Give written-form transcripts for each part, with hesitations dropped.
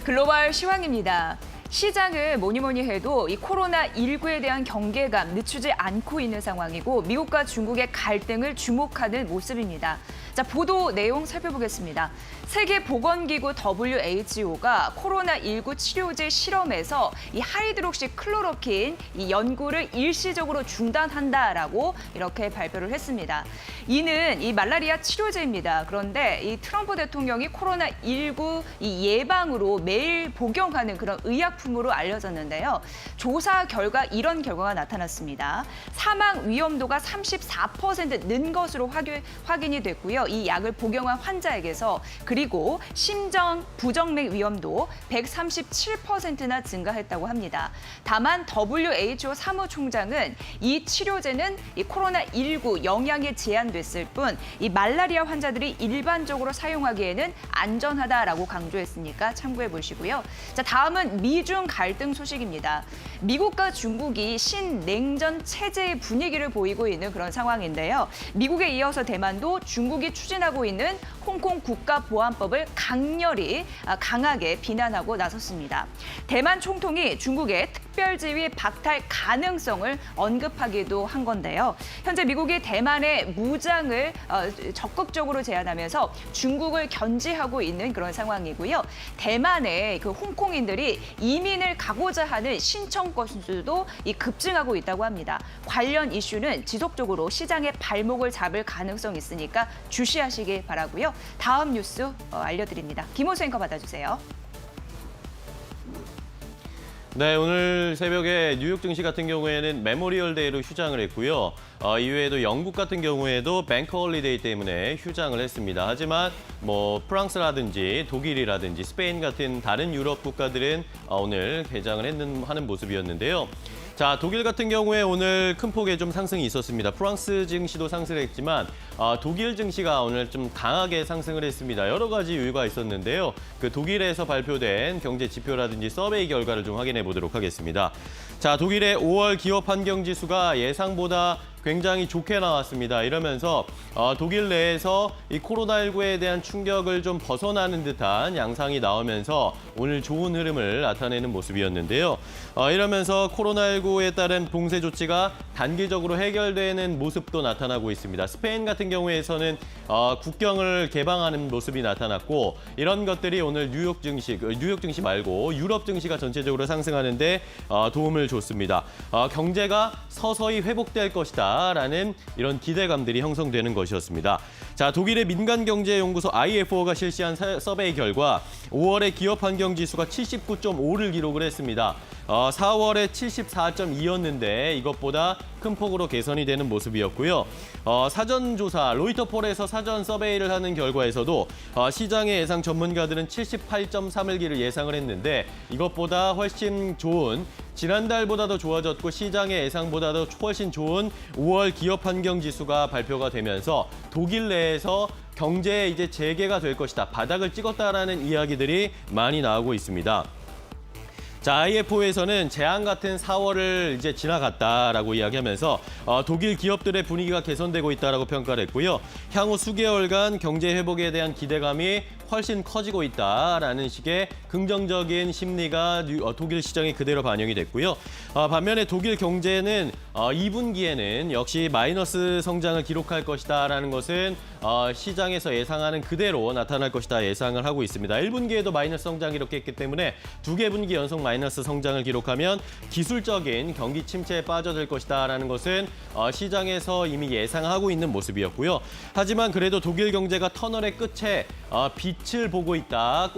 글로벌 시황입니다. 시장은 뭐니 해도 이 코로나19에 대한 경계감 늦추지 않고 있는 상황이고 미국과 중국의 갈등을 주목하는 모습입니다. 자, 보도 내용 살펴보겠습니다. 세계보건기구 WHO가 코로나19 치료제 실험에서 이 하이드록시클로로킨 이 연구를 일시적으로 중단한다라고 이렇게 발표를 했습니다. 이는 이 말라리아 치료제입니다. 그런데 이 트럼프 대통령이 코로나19 이 예방으로 매일 복용하는 그런 의약품으로 알려졌는데요. 조사 결과 이런 결과가 나타났습니다. 사망 위험도가 34% 는 것으로 확인이 됐고요. 이 약을 복용한 환자에게서 그리고 심정 부정맥 위험도 137%나 증가했다고 합니다. 다만 WHO 사무총장은 이 치료제는 이 코로나19 영향이 제한됐을 뿐 이 말라리아 환자들이 일반적으로 사용하기에는 안전하다라고 강조했으니까 참고해 보시고요. 자, 다음은 미중 갈등 소식입니다. 미국과 중국이 신냉전 체제의 분위기를 보이고 있는 그런 상황인데요. 미국에 이어서 대만도 중국이 추진하고 있는 홍콩 국가보안법을 강하게 비난하고 나섰습니다. 대만 총통이 중국의 특별지위 박탈 가능성을 언급하기도 한 건데요. 현재 미국이 대만의 무장을 적극적으로 제한하면서 중국을 견제하고 있는 그런 상황이고요. 대만의 그 홍콩인들이 이민을 가고자 하는 신청 건수도 급증하고 있다고 합니다. 관련 이슈는 지속적으로 시장의 발목을 잡을 가능성이 있으니까 주시하시기 바라고요. 다음 뉴스 알려드립니다. 김호수 앵커 받아주세요. 네, 오늘 새벽에 뉴욕 증시 같은 경우에는 메모리얼 데이로 휴장을 했고요. 이외에도 영국 같은 경우에도 뱅크 홀리데이 때문에 휴장을 했습니다. 하지만 프랑스라든지 독일이라든지 스페인 같은 다른 유럽 국가들은 오늘 개장을 하는 모습이었는데요. 자, 독일 같은 경우에 오늘 큰 폭의 좀 상승이 있었습니다. 프랑스 증시도 상승했지만 독일 증시가 오늘 좀 강하게 상승을 했습니다. 여러 가지 이유가 있었는데요. 그 독일에서 발표된 경제 지표라든지 서베이 결과를 좀 확인해 보도록 하겠습니다. 자, 독일의 5월 기업 환경 지수가 예상보다 굉장히 좋게 나왔습니다. 이러면서 독일 내에서 이 코로나19에 대한 충격을 좀 벗어나는 듯한 양상이 나오면서 오늘 좋은 흐름을 나타내는 모습이었는데요. 이러면서 코로나19에 따른 봉쇄 조치가 단기적으로 해결되는 모습도 나타나고 있습니다. 스페인 같은 경우에서는 국경을 개방하는 모습이 나타났고 이런 것들이 오늘 뉴욕 증시 말고 유럽 증시가 전체적으로 상승하는데 도움을 줬습니다. 경제가 서서히 회복될 것이다. 라는 이런 기대감들이 형성되는 것이었습니다. 자, 독일의 민간경제연구소 IFO가 실시한 서베이 결과 5월의 기업 환경 지수가 79.5를 기록을 했습니다. 4월에 74.2였는데 이것보다 큰 폭으로 개선이 되는 모습이었고요. 사전조사, 로이터폴에서 사전 서베이를 하는 결과에서도 시장의 예상 전문가들은 78.3을 예상을 했는데 이것보다 훨씬 좋은, 지난달보다도 좋아졌고 시장의 예상보다도 훨씬 좋은 5월 기업 환경 지수가 발표가 되면서 독일 내에서 경제에 이제 재개가 될 것이다, 바닥을 찍었다라는 이야기들이 많이 나오고 있습니다. 자, IFO에서는 재앙 같은 4월을 이제 지나갔다라고 이야기하면서 독일 기업들의 분위기가 개선되고 있다라고 평가를 했고요. 향후 수개월간 경제 회복에 대한 기대감이 훨씬 커지고 있다라는 식의 긍정적인 심리가 독일 시장에 그대로 반영이 됐고요. 반면에 독일 경제는 2분기에는 역시 마이너스 성장을 기록할 것이다라는 것은 시장에서 예상하는 그대로 나타날 것이다 예상을 하고 있습니다. 1분기에도 마이너스 성장을 기록했기 때문에 2개 분기 연속 마이너스 성장을 기록하면 기술적인 경기 침체에 빠져들 것이다라는 것은 시장에서 이미 예상하고 있는 모습이었고요. 하지만 그래도 독일 경제가 터널의 끝에 빛을 보고 있다,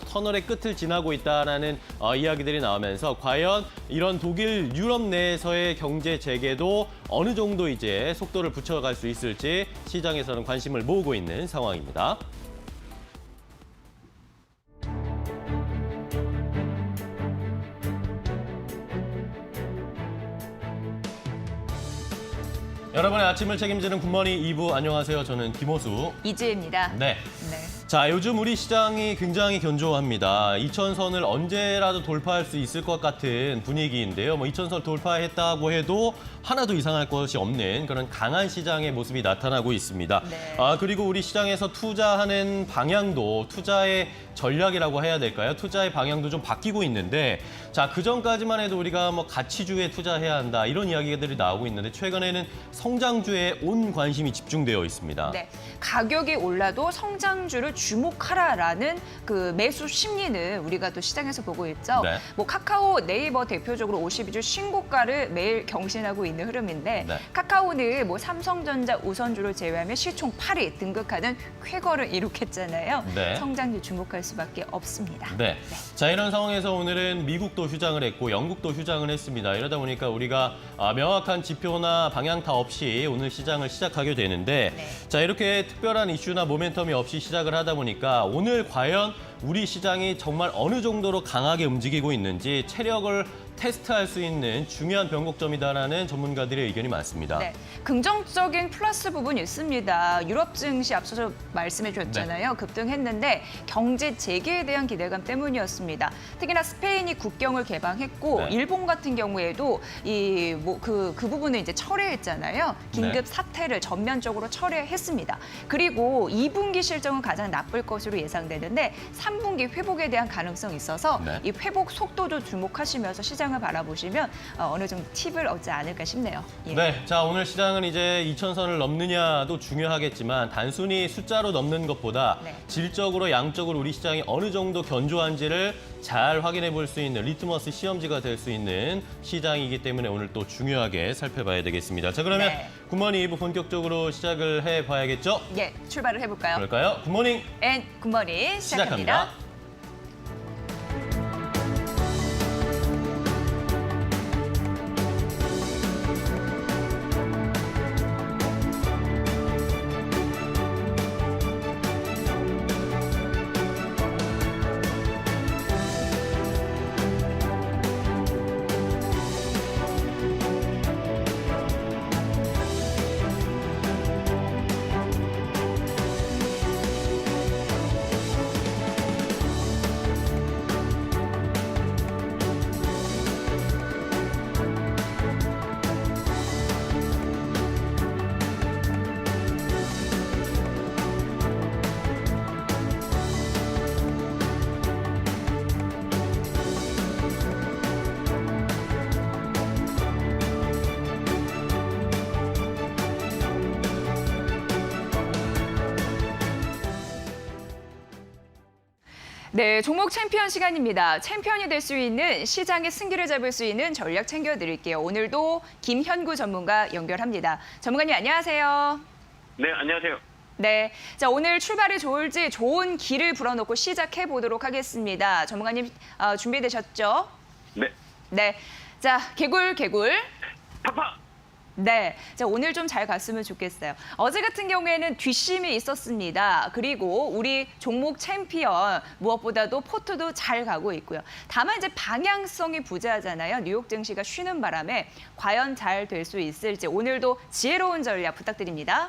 터널의 끝을 지나고 있다라는 이야기들이 나오면서 과연 이런 독일, 유럽 내에서의 경제 재개도 어느 정도 이제 속도를 붙여갈 수 있을지 시장에서는 관심을 모으고 있는 상황입니다. 여러분의 아침을 책임지는 굿모닝 2부, 안녕하세요. 저는 김호수, 이지혜입니다. 네. 네. 자, 요즘 우리 시장이 굉장히 견조합니다. 2000선을 언제라도 돌파할 수 있을 것 같은 분위기인데요. 2000선 돌파했다고 해도 하나도 이상할 것이 없는 그런 강한 시장의 모습이 나타나고 있습니다. 네. 그리고 우리 시장에서 투자하는 방향도, 투자의 전략이라고 해야 될까요? 투자의 방향도 좀 바뀌고 있는데 자, 그전까지만 해도 우리가 뭐 가치주에 투자해야 한다 이런 이야기들이 나오고 있는데 최근에는 성장주에 온 관심이 집중되어 있습니다. 네, 가격이 올라도 성장주를 주목하라라는 그 매수 심리는 우리가 또 시장에서 보고 있죠. 네. 뭐 카카오, 네이버 대표적으로 52주 신고가를 매일 경신하고 있는 흐름인데 네. 카카오는 뭐 삼성전자, 우선주를 제외하면 시총 8위 등극하는 쾌거를 이룩했잖아요. 네. 성장주 주목할 수밖에 없습니다. 네. 자, 이런 상황에서 오늘은 미국도 휴장을 했고 영국도 휴장을 했습니다. 이러다 보니까 우리가 명확한 지표나 방향타 없이 오늘 시장을 시작하게 되는데 네. 자, 이렇게 특별한 이슈나 모멘텀이 없이 시작을 하다 보니까 오늘 과연 우리 시장이 정말 어느 정도로 강하게 움직이고 있는지 체력을 테스트할 수 있는 중요한 변곡점이다라는 전문가들의 의견이 많습니다. 네, 긍정적인 플러스 부분이 있습니다. 유럽 증시 앞서서 말씀해 주셨잖아요. 급등했는데 경제 재개에 대한 기대감 때문이었습니다. 특히나 스페인이 국경을 개방했고 네. 일본 같은 경우에도 이 뭐 그 부분을 이제 철회했잖아요. 긴급 사태를 전면적으로 철회했습니다. 그리고 2분기 실적은 가장 나쁠 것으로 예상되는데 3분기 회복에 대한 가능성이 있어서 네. 이 회복 속도도 주목하시면서 시장을 바라보시면 어느 정도 팁을 얻지 않을까 싶네요. 예. 네, 자, 오늘 시장은 이제 2,000선을 넘느냐도 중요하겠지만 단순히 숫자로 넘는 것보다 네. 질적으로 양적으로 우리 시장이 어느 정도 견조한지를 잘 확인해 볼 수 있는 리트머스 시험지가 될 수 있는 시장이기 때문에 오늘 또 중요하게 살펴봐야 되겠습니다. 자, 그러면 네. 굿모닝 2부 본격적으로 시작을 해봐야겠죠? 예, 출발을 해볼까요? 그럴까요? 굿모닝 앤 굿모닝 시작합니다. 시작합니다. 네, 종목 챔피언 시간입니다. 챔피언이 될 수 있는 시장의 승기를 잡을 수 있는 전략 챙겨드릴게요. 오늘도 김현구 전문가 연결합니다. 전문가님 안녕하세요. 네, 안녕하세요. 네, 자 오늘 출발이 좋을지 좋은 길을 불어넣고 시작해 보도록 하겠습니다. 전문가님 준비되셨죠? 네, 네, 자 개굴. 파파! 네, 자 오늘 좀 잘 갔으면 좋겠어요. 어제 같은 경우에는 뒷심이 있었습니다. 그리고 우리 종목 챔피언 무엇보다도 포트도 잘 가고 있고요. 다만 이제 방향성이 부재하잖아요. 뉴욕 증시가 쉬는 바람에 과연 잘 될 수 있을지 오늘도 지혜로운 전략 부탁드립니다.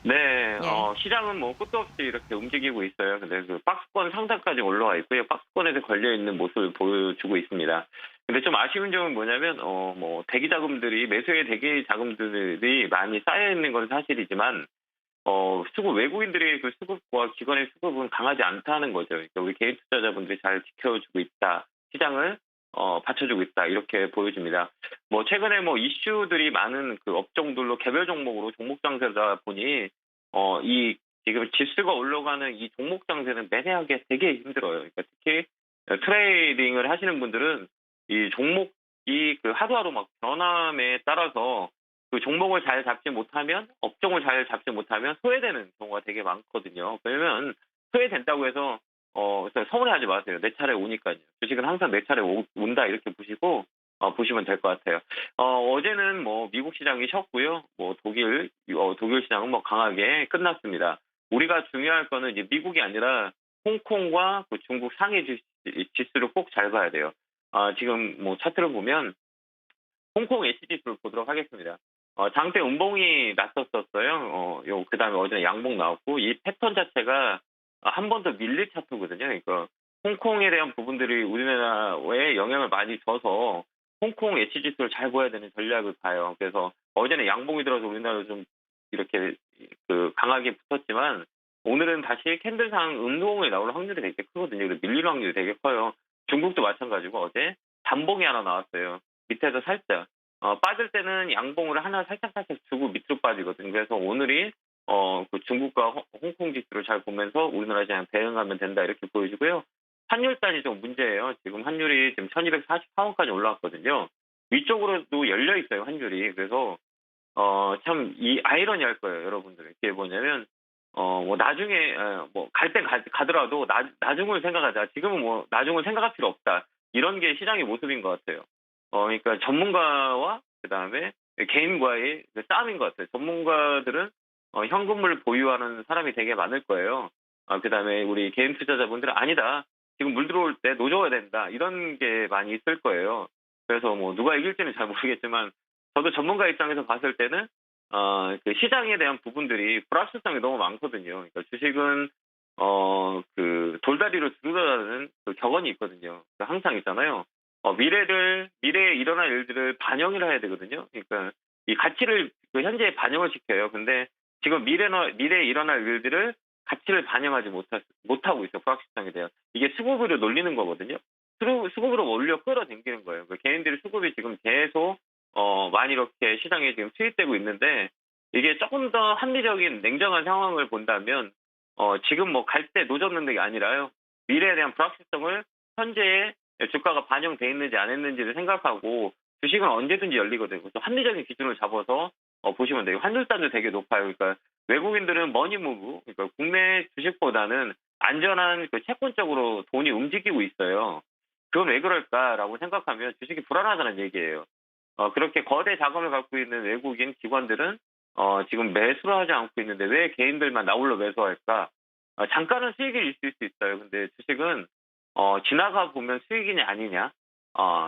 네, 예. 시장은 뭐 끝도 없이 이렇게 움직이고 있어요. 근데 그 박스권 상단까지 올라와 있고요. 박스권에서 걸려있는 모습을 보여주고 있습니다. 근데 좀 아쉬운 점은 뭐냐면, 뭐, 대기 자금들이, 매수의 대기 자금들이 많이 쌓여있는 건 사실이지만, 외국인들의 그 수급과 기관의 수급은 강하지 않다는 거죠. 그러니까 우리 개인 투자자분들이 잘 지켜주고 있다. 시장을, 받쳐주고 있다. 이렇게 보여집니다. 뭐, 최근에 뭐, 이슈들이 많은 그 업종들로 개별 종목으로 종목 장세다 보니, 이, 지금 지수가 올라가는 이 종목 장세는 매매하기 되게 힘들어요. 그러니까 특히 트레이딩을 하시는 분들은 이 종목이 그 하루하루 막 변함에 따라서 그 종목을 잘 잡지 못하면, 업종을 잘 잡지 못하면 소외되는 경우가 되게 많거든요. 그러면 소외된다고 해서, 서운해하지 마세요. 내 차례 오니까요. 주식은 항상 내 차례 온다 이렇게 보시고, 보시면 될 것 같아요. 어제는 뭐 미국 시장이 쉬었고요. 뭐 독일 시장은 뭐 강하게 끝났습니다. 우리가 중요할 거는 이제 미국이 아니라 홍콩과 그 중국 상해 지수를 꼭 잘 봐야 돼요. 지금 뭐 차트를 보면 홍콩 HG수를 보도록 하겠습니다. 장대 음봉이 났었어요. 그다음에 어제는 양봉 나왔고 이 패턴 자체가 한 번 더 밀릴 차트거든요. 그러니까 홍콩에 대한 부분들이 우리나라에 영향을 많이 줘서 홍콩 HG수를 잘 보여야 되는 전략을 봐요. 그래서 어제는 양봉이 들어서 우리나라도 좀 이렇게 그 강하게 붙었지만 오늘은 다시 캔들상 음봉에 나올 확률이 되게 크거든요. 그리고 밀릴 확률이 되게 커요. 중국도 마찬가지고 어제 단봉이 하나 나왔어요. 밑에서 살짝 빠질 때는 양봉을 하나 살짝 주고 밑으로 빠지거든요. 그래서 오늘이 그 중국과 홍콩 지수를 잘 보면서 우리나라 시장 대응하면 된다 이렇게 보여지고요. 환율단이 좀 문제예요. 지금 환율이 지금 1244원까지 올라왔거든요. 위쪽으로도 열려 있어요, 환율이. 그래서 참 이 아이러니할 거예요, 여러분들. 이게 뭐냐면 뭐 나중에 뭐 갈 땐 가더라도 나중을 생각하자. 지금은 뭐 나중을 생각할 필요 없다. 이런 게 시장의 모습인 것 같아요. 그러니까 전문가와 그다음에 개인과의 그 싸움인 것 같아요. 전문가들은 현금을 보유하는 사람이 되게 많을 거예요. 그다음에 우리 개인 투자자분들은 아니다. 지금 물 들어올 때 노져야 된다. 이런 게 많이 있을 거예요. 그래서 뭐 누가 이길지는 잘 모르겠지만 저도 전문가 입장에서 봤을 때는 그 시장에 대한 부분들이 불확실성이 너무 많거든요. 그러니까 주식은 그 돌다리로 두드러가는 그 격언이 있거든요. 항상 있잖아요. 미래에 일어날 일들을 반영을 해야 되거든요. 그러니까 이 가치를 그 현재에 반영을 시켜요. 근데 지금 미래에 일어날 일들을 가치를 반영하지 못하고 있어요. 불확실성에 대한. 이게 수급으로 놀리는 거거든요. 수급으로 올려 끌어당기는 거예요. 그 개인들의 수급이 지금 계속 많이 이렇게 시장에 지금 투입되고 있는데 이게 조금 더 합리적인 냉정한 상황을 본다면 지금 뭐 갈 때 노졌는 게 아니라요. 미래에 대한 불확실성을 현재의 주가가 반영돼 있는지 안 했는지를 생각하고 주식은 언제든지 열리거든요. 그래서 합리적인 기준을 잡아서 보시면 돼요. 환율단도 되게 높아요. 그러니까 외국인들은 머니무브, 그러니까 국내 주식보다는 안전한 그 채권 쪽으로 돈이 움직이고 있어요. 그건 왜 그럴까라고 생각하면 주식이 불안하다는 얘기예요. 그렇게 거대 자금을 갖고 있는 외국인 기관들은 지금 매수를 하지 않고 있는데 왜 개인들만 나홀로 매수할까? 잠깐은 수익이 있을 수 있어요. 근데 주식은 지나가 보면 수익이냐 아니냐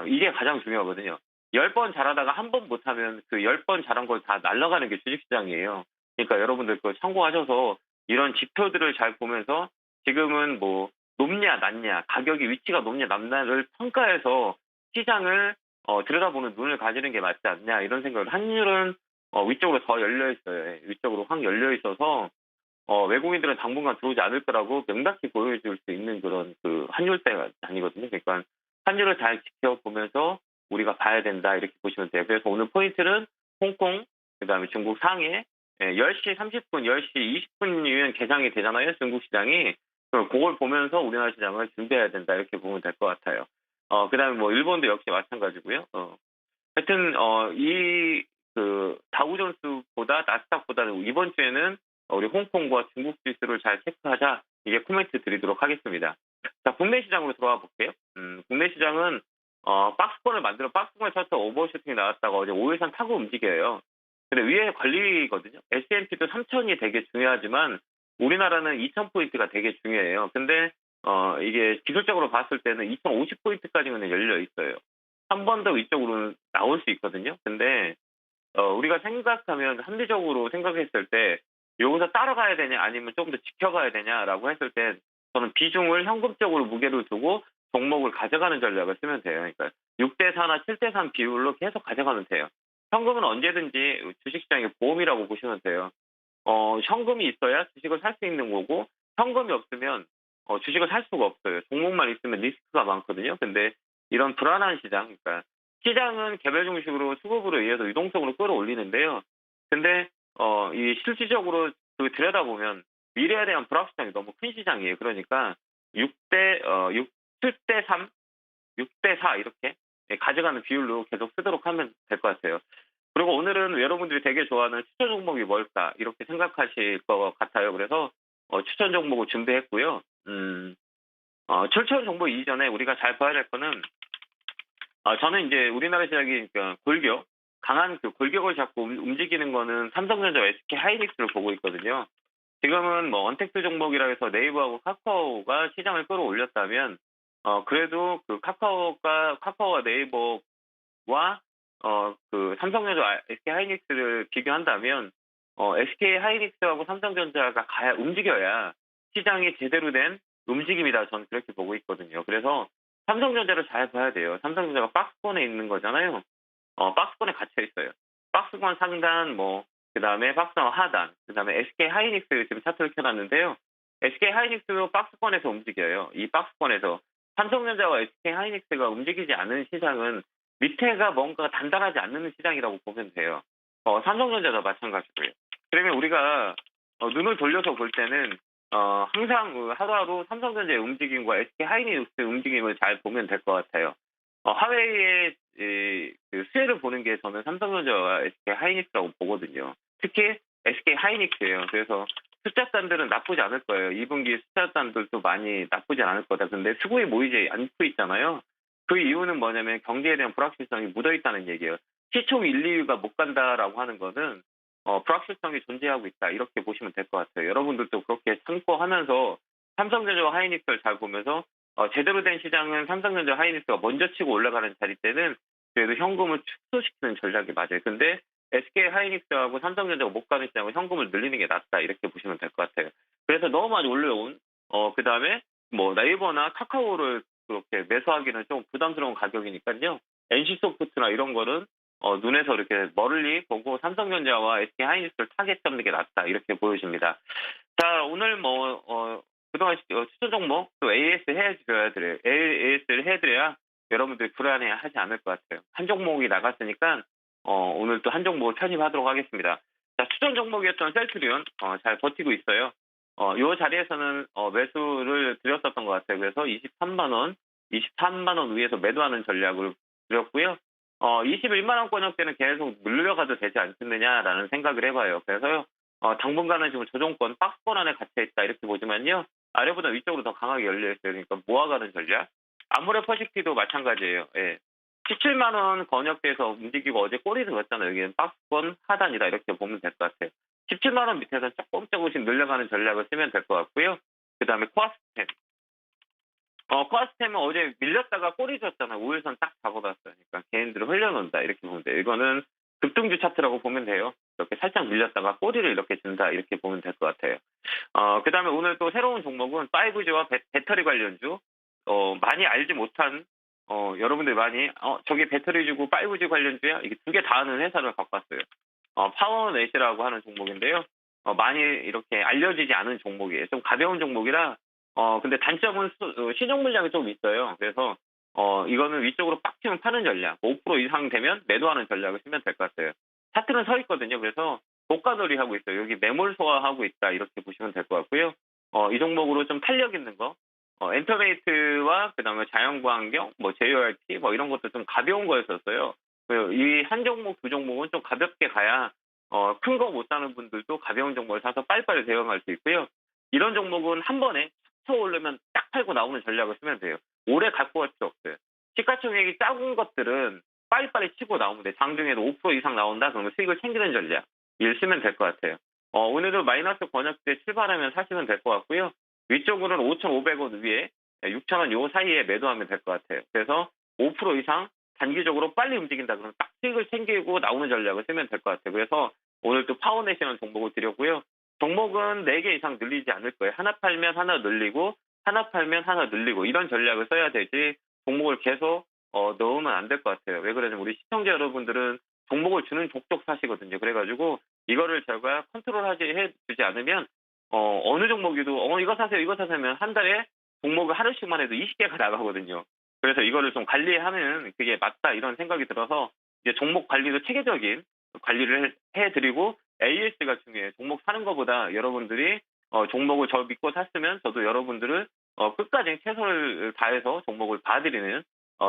이게 가장 중요하거든요. 10번 잘하다가 한 번 못하면 그 10번 잘한 걸 다 날아가는 게 주식시장이에요. 그러니까 여러분들 그거 참고하셔서 이런 지표들을 잘 보면서 지금은 뭐 높냐 낮냐 가격이 위치가 높냐 낮냐를 평가해서 시장을 들여다보는 눈을 가지는 게 맞지 않냐 이런 생각을 환율은 위쪽으로 더 열려 있어요. 예, 위쪽으로 확 열려 있어서 외국인들은 당분간 들어오지 않을 거라고 명확히 보여줄 수 있는 그런 그 환율대가 아니거든요. 그러니까 환율을 잘 지켜보면서 우리가 봐야 된다 이렇게 보시면 돼요. 그래서 오늘 포인트는 홍콩, 그다음에 중국 상해 10시 30분, 10시 20분이면 개장이 되잖아요. 중국 시장이. 그걸 보면서 우리나라 시장을 준비해야 된다 이렇게 보면 될 것 같아요. 그다음에 뭐 일본도 역시 마찬가지고요. 하여튼 이 그 다우존스보다 나스닥보다는 이번 주에는 우리 홍콩과 중국 지수를 잘 체크하자 이게 코멘트 드리도록 하겠습니다. 자, 국내 시장으로 들어와 볼게요. 국내 시장은 박스권을 쳐서 오버슈팅이 나왔다가 어제 5일선 타고 움직여요. 근데 위에 걸리거든요. S&P도 3,000이 되게 중요하지만 우리나라는 2,000포인트가 되게 중요해요. 근데 이게 기술적으로 봤을 때는 2,050포인트까지는 열려 있어요. 한 번 더 위쪽으로 나올 수 있거든요. 근데 우리가 생각하면 합리적으로 생각했을 때 여기서 따라가야 되냐 아니면 조금 더 지켜가야 되냐라고 했을 때 저는 비중을 현금적으로 무게를 두고 종목을 가져가는 전략을 쓰면 돼요. 그러니까 6대4나 7대3 비율로 계속 가져가면 돼요. 현금은 언제든지 주식시장의 보험이라고 보시면 돼요. 현금이 있어야 주식을 살 수 있는 거고 현금이 없으면 주식을 살 수가 없어요. 종목만 있으면 리스크가 많거든요. 근데 이런 불안한 시장, 그러니까 시장은 개별 중심으로 수급으로 의해서 유동성으로 끌어올리는데요. 근데 이 실질적으로 그 들여다보면 미래에 대한 불확실성이 너무 큰 시장이에요. 그러니까 7대3, 6대4 이렇게 가져가는 비율로 계속 쓰도록 하면 될 것 같아요. 그리고 오늘은 여러분들이 되게 좋아하는 추천 종목이 뭘까 이렇게 생각하실 것 같아요. 그래서 추천 종목을 준비했고요. 추천 종목 이전에 우리가 잘 봐야 될 거는 저는 이제 우리나라 시장이 그러니까 강한 그 골격을 잡고 움직이는 거는 삼성전자와 SK 하이닉스를 보고 있거든요. 지금은 뭐 언택트 종목이라 해서 네이버하고 카카오가 시장을 끌어올렸다면 그래도 그 카카오와 네이버와 그 삼성전자 SK 하이닉스를 비교한다면 SK 하이닉스하고 삼성전자가 움직여야 시장이 제대로 된 움직임이다. 저는 그렇게 보고 있거든요. 그래서 삼성전자를 잘 봐야 돼요. 삼성전자가 박스권에 있는 거잖아요. 박스권에 갇혀 있어요. 박스권 상단, 그다음에 박스권 하단, 그다음에 SK 하이닉스 지금 차트를 켜놨는데요. SK 하이닉스도 박스권에서 움직여요. 이 박스권에서 삼성전자와 SK 하이닉스가 움직이지 않은 시장은 밑에가 뭔가 단단하지 않는 시장이라고 보면 돼요. 삼성전자도 마찬가지고요. 그러면 우리가 눈을 돌려서 볼 때는 항상 하루하루 삼성전자의 움직임과 SK 하이닉스의 움직임을 잘 보면 될 것 같아요. 하웨이의 그 수혜를 보는 게 저는 삼성전자와 SK 하이닉스라고 보거든요. 특히 SK 하이닉스예요. 그래서 숫자단들은 나쁘지 않을 거예요. 2분기 숫자단들도 많이 나쁘지 않을 거다. 근데 수급이 모이지 않고 있잖아요. 그 이유는 뭐냐면 경기에 대한 불확실성이 묻어있다는 얘기예요. 시총 1, 2위가 못 간다라고 하는 거는 불확실성이 존재하고 있다. 이렇게 보시면 될 것 같아요. 여러분들도 그렇게 참고하면서 삼성전자와 하이닉스를 잘 보면서 제대로 된 시장은 삼성전자 하이닉스가 먼저 치고 올라가는 자리 때는 그래도 현금을 축소시키는 전략이 맞아요. 근데 SK 하이닉스하고 삼성전자가 못 가는 시장은 현금을 늘리는 게 낫다. 이렇게 보시면 될 것 같아요. 그래서 너무 많이 올려온 그다음에 뭐 네이버나 카카오를 그렇게 매수하기는 좀 부담스러운 가격이니까요. NC소프트나 이런 거는 눈에서 이렇게 멀리 보고 삼성전자와 SK 하이닉스를 타겟 잡는 게 낫다. 이렇게 보여집니다. 자, 오늘 그동안 추천 종목 또 AS를 해드려야 여러분들이 불안해하지 않을 것 같아요. 한 종목이 나갔으니까 오늘 또 한 종목을 편입하도록 하겠습니다. 자, 추천 종목이었던 셀트리온 잘 버티고 있어요. 이 자리에서는 매수를 드렸었던 것 같아요. 그래서 23만 원 위에서 매도하는 전략을 드렸고요. 21만 원권역 때는 계속 물려가도 되지 않겠느냐라는 생각을 해봐요. 그래서요. 당분간은 지금 조정권, 박스권 안에 갇혀있다 이렇게 보지만요. 아래보다 위쪽으로 더 강하게 열려있어요. 그러니까 모아가는 전략. 아모레퍼시티도 마찬가지예요. 예. 17만 원 권역대에서 움직이고 어제 꼬리 들었잖아요. 여기는 박스권 하단이다 이렇게 보면 될 것 같아요. 17만 원 밑에서 조금씩 늘려가는 전략을 쓰면 될 것 같고요. 그 다음에 코아스템. 코아스템은 어제 밀렸다가 꼬리 줬잖아요. 우일선 딱 잡아놨어요. 그러니까 개인들을 흘려놓는다 이렇게 보면 돼요. 이거는 급등주 차트라고 보면 돼요. 이렇게 살짝 밀렸다가 꼬리를 이렇게 준다 이렇게 보면 될 것 같아요. 그 다음에 오늘 또 새로운 종목은 5G와 배터리 관련주. 많이 알지 못한 여러분들 많이 저게 배터리 주고 5G 관련주야? 이게 두 개 다 하는 회사를 갖고 왔어요. 파워넷이라고 하는 종목인데요. 많이 이렇게 알려지지 않은 종목이에요. 좀 가벼운 종목이라 근데 단점은 신용 물량이 좀 있어요. 그래서 이거는 위쪽으로 빡 치면 파는 전략, 5% 이상 되면 매도하는 전략을 쓰면 될 것 같아요. 차트는 서 있거든요. 그래서 고가놀이 하고 있어요. 여기 매몰 소화하고 있다 이렇게 보시면 될 것 같고요. 이 종목으로 좀 탄력 있는 거, 엔터메이트와 그다음에 자연광경, JYP 이런 것도 좀 가벼운 거였었어요. 이 한 종목, 두 종목은 좀 가볍게 가야 큰 거 못 사는 분들도 가벼운 종목을 사서 빨리빨리 대응할 수 있고요. 이런 종목은 한 번에 쳐 오르면 딱 팔고 나오는 전략을 쓰면 돼요. 오래 갖고 갈 필요 없어요. 시가총액이 작은 것들은 빨리빨리 치고 나오면 돼요. 장중에도 5% 이상 나온다 그러면 수익을 챙기는 전략 일 쓰면 될 것 같아요. 오늘도 마이너스 권역대 출발하면 사시면 될 것 같고요. 위쪽으로는 5,500원 위에 6,000원 요 사이에 매도하면 될 것 같아요. 그래서 5% 이상 단기적으로 빨리 움직인다 그러면 딱 수익을 챙기고 나오는 전략을 쓰면 될 것 같아요. 그래서 오늘 또 파워넷이라는 종목을 드렸고요. 종목은 4개 이상 늘리지 않을 거예요. 하나 팔면 하나 늘리고 하나 팔면 하나 늘리고 이런 전략을 써야 되지 종목을 계속 넣으면 안 될 것 같아요. 왜 그러냐면 우리 시청자 여러분들은 종목을 주는 족족 사시거든요. 그래가지고 이거를 제가 해주지 않으면 어느 종목이도 이거 사세요 이거 사세요 한 달에 종목을 하루씩만 해도 20개가 나가거든요. 그래서 이거를 좀 관리하는 그게 맞다 이런 생각이 들어서 이제 종목 관리도 체계적인 관리를 해드리고 AS가 중요해요. 종목 사는 것보다 여러분들이 종목을 저 믿고 샀으면 저도 여러분들을 끝까지 최선을 다해서 종목을 봐드리는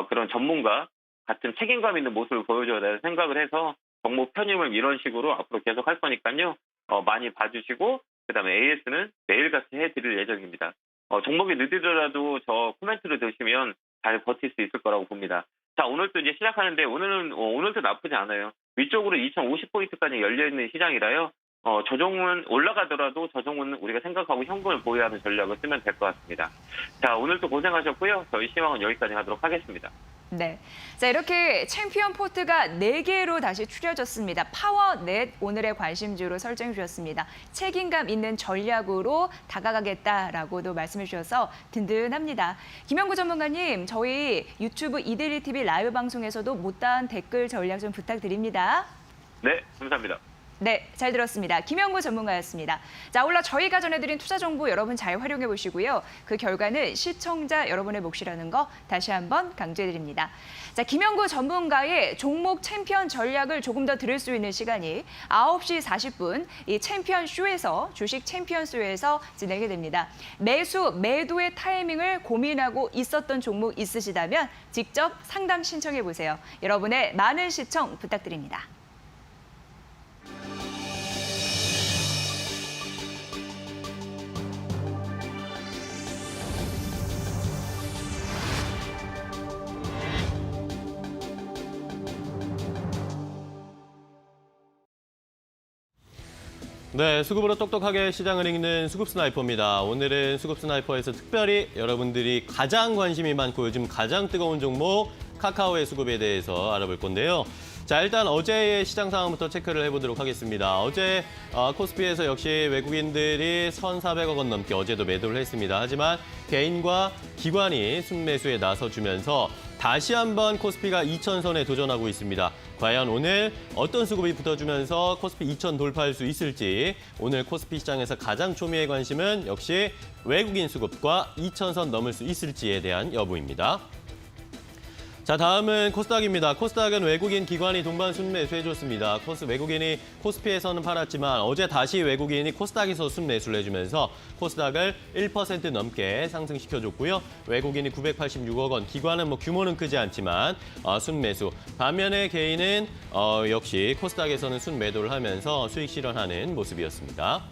그런 전문가 같은 책임감 있는 모습을 보여줘야 된다는 생각을 해서 종목 편입을 이런 식으로 앞으로 계속 할 거니까요. 많이 봐주시고 그다음에 AS는 매일같이 해드릴 예정입니다. 종목이 늦더라도 저 코멘트를 드시면 잘 버틸 수 있을 거라고 봅니다. 자, 오늘 또 이제 시작하는데 오늘도 나쁘지 않아요. 위쪽으로 2,050포인트까지 열려있는 시장이라요. 저종은 올라가더라도 저종은 우리가 생각하고 현금을 보유하는 전략을 쓰면 될 것 같습니다. 자, 오늘도 고생하셨고요. 저희 시황은 여기까지 하도록 하겠습니다. 네. 자, 이렇게 챔피언 포트가 4개로 다시 추려졌습니다. 파워넷 오늘의 관심주로 설정해 주셨습니다. 책임감 있는 전략으로 다가가겠다라고도 말씀해 주셔서 든든합니다. 김영구 전문가님, 저희 유튜브 이데일리TV 라이브 방송에서도 못다한 댓글 전략 좀 부탁드립니다. 네, 감사합니다. 네, 잘 들었습니다. 김영구 전문가였습니다. 자, 아울러 저희가 전해드린 투자 정보 여러분 잘 활용해 보시고요. 그 결과는 시청자 여러분의 몫이라는 거 다시 한번 강조해드립니다. 자, 김영구 전문가의 종목 챔피언 전략을 조금 더 들을 수 있는 시간이 9시 40분 이 챔피언 쇼에서 주식 챔피언 쇼에서 진행이 됩니다. 매수, 매도의 타이밍을 고민하고 있었던 종목 있으시다면 직접 상담 신청해 보세요. 여러분의 많은 시청 부탁드립니다. 네, 수급으로 똑똑하게 시장을 읽는 수급 스나이퍼입니다. 오늘은 수급 스나이퍼에서 특별히 여러분들이 가장 관심이 많고 요즘 가장 뜨거운 종목 카카오의 수급에 대해서 알아볼 건데요. 자, 일단 어제의 시장 상황부터 체크를 해보도록 하겠습니다. 어제 코스피에서 역시 외국인들이 1,400억 원 넘게 어제도 매도를 했습니다. 하지만 개인과 기관이 순매수에 나서주면서 다시 한번 코스피가 2,000선에 도전하고 있습니다. 과연 오늘 어떤 수급이 붙어주면서 코스피 2,000 돌파할 수 있을지 오늘 코스피 시장에서 가장 초미의 관심은 역시 외국인 수급과 2,000선 넘을 수 있을지에 대한 여부입니다. 자, 다음은 코스닥입니다. 코스닥은 외국인 기관이 동반 순매수 해줬습니다. 외국인이 코스피에서는 팔았지만 어제 다시 외국인이 코스닥에서 순매수를 해주면서 코스닥을 1% 넘게 상승시켜줬고요. 외국인이 986억 원, 기관은 규모는 크지 않지만 순매수. 반면에 개인은 역시 코스닥에서는 순매도를 하면서 수익 실현하는 모습이었습니다.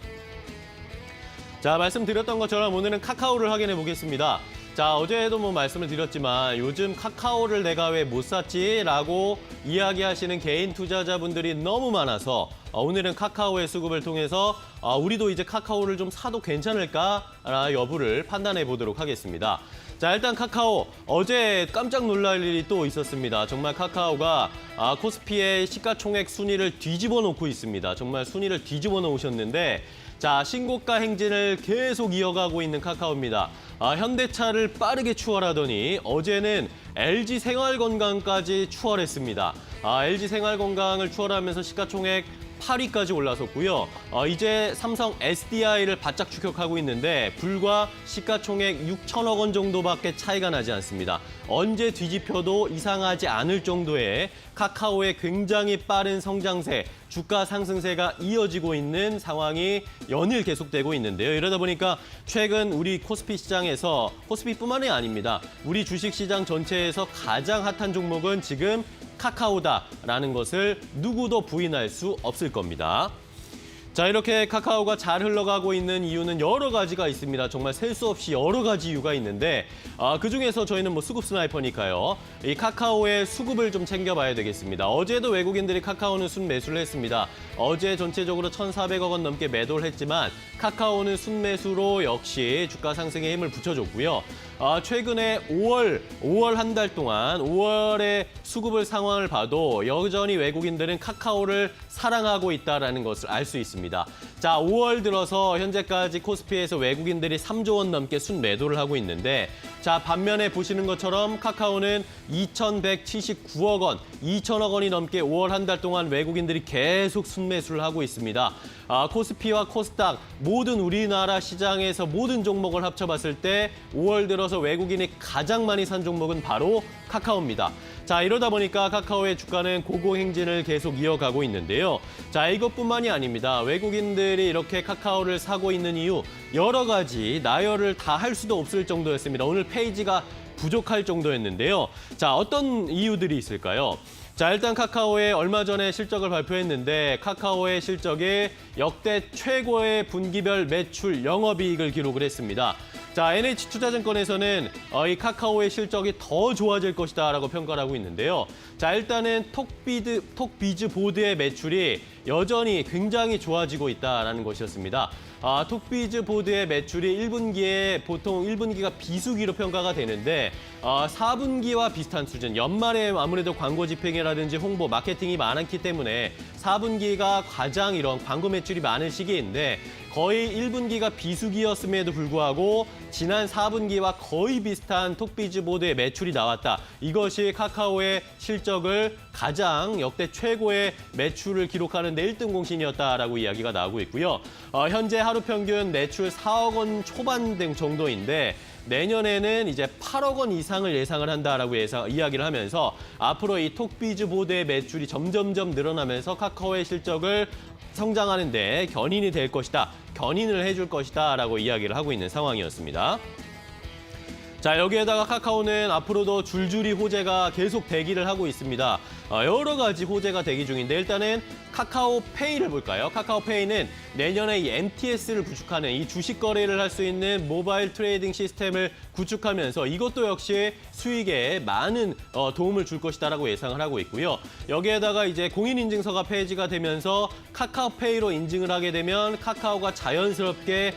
자, 말씀드렸던 것처럼 오늘은 카카오를 확인해 보겠습니다. 자, 어제도 말씀을 드렸지만 요즘 카카오를 내가 왜 못 샀지? 라고 이야기하시는 개인 투자자분들이 너무 많아서 오늘은 카카오의 수급을 통해서 우리도 이제 카카오를 좀 사도 괜찮을까? 여부를 판단해 보도록 하겠습니다. 자, 일단 카카오 어제 깜짝 놀랄 일이 또 있었습니다. 정말 카카오가 코스피의 시가총액 순위를 뒤집어 놓고 있습니다. 정말 순위를 뒤집어 놓으셨는데 자, 신고가 행진을 계속 이어가고 있는 카카오입니다. 현대차를 빠르게 추월하더니 어제는 LG 생활건강까지 추월했습니다. LG 생활건강을 추월하면서 시가총액 8위까지 올라섰고요. 이제 삼성 SDI를 바짝 추격하고 있는데 불과 시가총액 6천억 원 정도밖에 차이가 나지 않습니다. 언제 뒤집혀도 이상하지 않을 정도의 카카오의 굉장히 빠른 성장세, 주가 상승세가 이어지고 있는 상황이 연일 계속되고 있는데요. 이러다 보니까 최근 우리 코스피 시장에서 코스피뿐만이 아닙니다. 우리 주식시장 전체에서 가장 핫한 종목은 지금 카카오다라는 것을 누구도 부인할 수 없을 겁니다. 자, 이렇게 카카오가 잘 흘러가고 있는 이유는 여러 가지가 있습니다. 정말 셀 수 없이 여러 가지 이유가 있는데 그중에서 저희는 수급 스나이퍼니까요. 이 카카오의 수급을 좀 챙겨봐야 되겠습니다. 어제도 외국인들이 카카오는 순매수를 했습니다. 어제 전체적으로 1,400억 원 넘게 매도를 했지만 카카오는 순매수로 역시 주가 상승에 힘을 붙여줬고요. 최근에 5월 한 달 동안 5월의 수급을 상황을 봐도 여전히 외국인들은 카카오를 사랑하고 있다는 것을 알 수 있습니다. 자, 5월 들어서 현재까지 코스피에서 외국인들이 3조 원 넘게 순매도를 하고 있는데 자, 반면에 보시는 것처럼 카카오는 2,179억 원, 2천억 원이 넘게 5월 한 달 동안 외국인들이 계속 순매수를 하고 있습니다. 코스피와 코스닥 모든 우리나라 시장에서 모든 종목을 합쳐봤을 때 5월 들어서 외국인이 가장 많이 산 종목은 바로 카카오입니다. 자, 이러다 보니까 카카오의 주가는 고공행진을 계속 이어가고 있는데요. 자, 이것뿐만이 아닙니다. 외국인들이 이렇게 카카오를 사고 있는 이유 여러 가지 나열을 다 할 수도 없을 정도였습니다. 오늘 페이지가 부족할 정도였는데요. 자, 어떤 이유들이 있을까요? 자, 일단 카카오의 얼마 전에 실적을 발표했는데 카카오의 실적이 역대 최고의 분기별 매출 영업이익을 기록을 했습니다. 자, NH투자증권에서는 이 카카오의 실적이 더 좋아질 것이다라고 평가를 하고 있는데요. 자, 일단은 톡비즈 보드의 매출이 여전히 굉장히 좋아지고 있다는 것이었습니다. 톡비즈 보드의 매출이 1분기에 보통 1분기가 비수기로 평가가 되는데 4분기와 비슷한 수준, 연말에 아무래도 광고 집행이라든지 홍보, 마케팅이 많았기 때문에 4분기가 가장 이런 광고 매출이 많은 시기인데 거의 1분기가 비수기였음에도 불구하고 지난 4분기와 거의 비슷한 톡비즈보드의 매출이 나왔다. 이것이 카카오의 실적을 가장 역대 최고의 매출을 기록하는 데 1등 공신이었다라고 이야기가 나오고 있고요. 현재 하루 평균 매출 4억 원 초반 등 정도인데 내년에는 이제 8억 원 이상을 예상을 한다라고 이야기를 하면서 앞으로 이 톡비즈보드의 매출이 점점점 늘어나면서 카카오의 실적을 성장하는 데 견인이 될 것이다. 견인을 해줄 것이다 라고 이야기를 하고 있는 상황이었습니다. 자, 여기에다가 카카오는 앞으로도 줄줄이 호재가 계속 대기를 하고 있습니다. 여러 가지 호재가 대기 중인데 일단은 카카오페이를 볼까요? 카카오페이는 내년에 이 MTS를 구축하는 이 주식 거래를 할 수 있는 모바일 트레이딩 시스템을 구축하면서 이것도 역시 수익에 많은 도움을 줄 것이다라고 예상을 하고 있고요. 여기에다가 이제 공인인증서가 폐지가 되면서 카카오페이로 인증을 하게 되면 카카오가 자연스럽게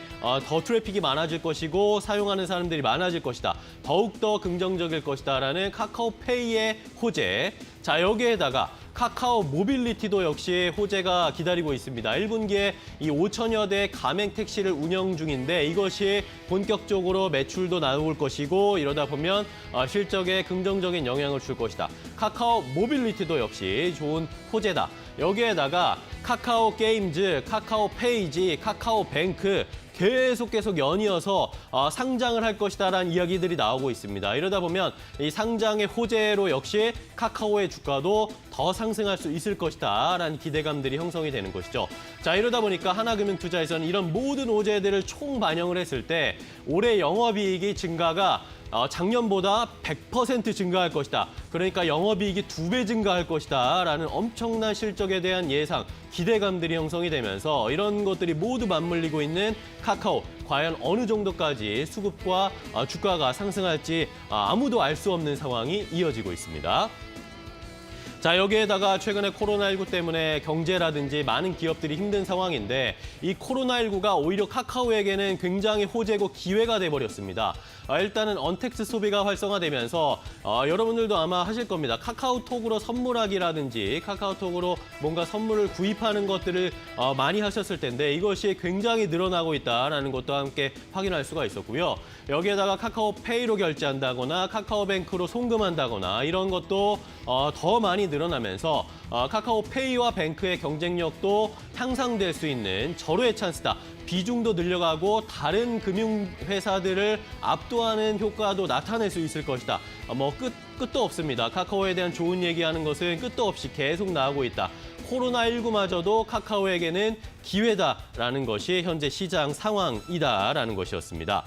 더 트래픽이 많아질 것이고 사용하는 사람들이 많아질 것이다. 더욱더 긍정적일 것이다라는 카카오페이의 호재. 자, 여기에다가 카카오 모빌리티도 역시 호재가 기다리고 있습니다. 1분기에 이 5천여 대 가맹 택시를 운영 중인데 이것이 본격적으로 매출도 나올 것이고 이러다 보면 실적에 긍정적인 영향을 줄 것이다. 카카오 모빌리티도 역시 좋은 호재다. 여기에다가 카카오 게임즈, 카카오 페이지, 카카오 뱅크 계속 연이어서 상장을 할 것이다라는 이야기들이 나오고 있습니다. 이러다 보면 이 상장의 호재로 역시 카카오의 주가도 더 상승할 수 있을 것이다라는 기대감들이 형성이 되는 것이죠. 자, 이러다 보니까 하나금융투자에서는 이런 모든 호재들을 총 반영을 했을 때 올해 영업이익이 증가가 작년보다 100% 증가할 것이다. 그러니까 영업이익이 2배 증가할 것이다. 라는 엄청난 실적에 대한 예상, 기대감들이 형성이 되면서 이런 것들이 모두 맞물리고 있는 카카오. 과연 어느 정도까지 수급과 주가가 상승할지 아무도 알 수 없는 상황이 이어지고 있습니다. 자, 여기에다가 최근에 코로나19 때문에 경제라든지 많은 기업들이 힘든 상황인데 이 코로나19가 오히려 카카오에게는 굉장히 호재고 기회가 돼버렸습니다. 일단은 언택트 소비가 활성화되면서 여러분들도 아마 하실 겁니다. 카카오톡으로 선물하기라든지 카카오톡으로 뭔가 선물을 구입하는 것들을 많이 하셨을 텐데 이것이 굉장히 늘어나고 있다는 것도 함께 확인할 수가 있었고요. 여기에다가 카카오페이로 결제한다거나 카카오뱅크로 송금한다거나 이런 것도 더 많이 늘어나면서 카카오페이와 뱅크의 경쟁력도 향상될 수 있는 절호의 찬스다. 비중도 늘려가고 다른 금융회사들을 압도하는 효과도 나타낼 수 있을 것이다. 끝도 없습니다. 카카오에 대한 좋은 얘기하는 것은 끝도 없이 계속 나오고 있다. 코로나19마저도 카카오에게는 기회다라는 것이 현재 시장 상황이다라는 것이었습니다.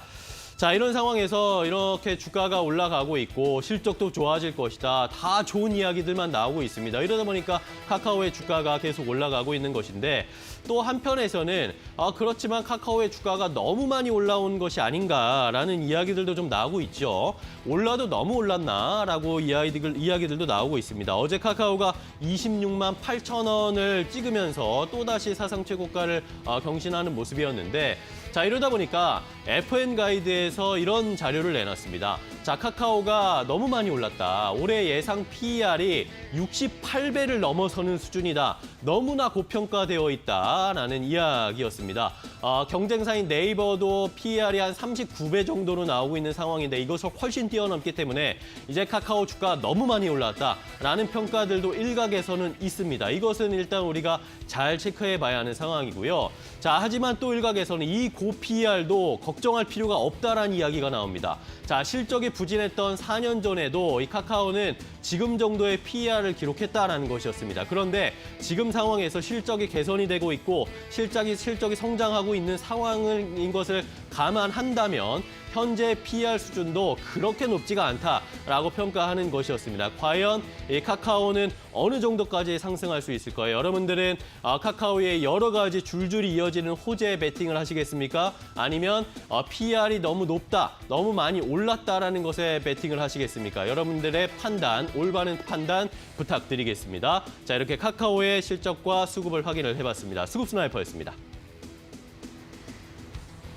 자, 이런 상황에서 이렇게 주가가 올라가고 있고 실적도 좋아질 것이다. 다 좋은 이야기들만 나오고 있습니다. 이러다 보니까 카카오의 주가가 계속 올라가고 있는 것인데 또 한편에서는 그렇지만 카카오의 주가가 너무 많이 올라온 것이 아닌가라는 이야기들도 좀 나오고 있죠. 올라도 너무 올랐나라고 이야기들도 나오고 있습니다. 어제 카카오가 26만 8천 원을 찍으면서 또다시 사상 최고가를 경신하는 모습이었는데 자, 이러다 보니까 FN 가이드에서 이런 자료를 내놨습니다. 자, 카카오가 너무 많이 올랐다. 올해 예상 PER이 68배를 넘어서는 수준이다. 너무나 고평가되어 있다라는 이야기였습니다. 경쟁사인 네이버도 PER이 한 39배 정도로 나오고 있는 상황인데 이것을 훨씬 뛰어넘기 때문에 이제 카카오 주가 너무 많이 올랐다라는 평가들도 일각에서는 있습니다. 이것은 일단 우리가 잘 체크해 봐야 하는 상황이고요. 자, 하지만 또 일각에서는 이 고 PER도 걱정할 필요가 없다라는 이야기가 나옵니다. 자, 실적이 부진했던 4년 전에도 이 카카오는 지금 정도의 PER을 기록했다라는 것이었습니다. 그런데 지금 상황에서 실적이 개선이 되고 있고 실적이 성장하고 있는 상황인 것을 감안한다면 현재 PER 수준도 그렇게 높지가 않다라고 평가하는 것이었습니다. 과연 이 카카오는 어느 정도까지 상승할 수 있을까요? 여러분들은 카카오의 여러 가지 줄줄이 이어지는 호재에 베팅을 하시겠습니까? 아니면 PER이 너무 높다, 너무 많이 올랐다라는 것에 베팅을 하시겠습니까? 여러분들의 판단, 올바른 판단 부탁드리겠습니다. 자, 이렇게 카카오의 실적과 수급을 확인을 해봤습니다. 수급 스나이퍼였습니다.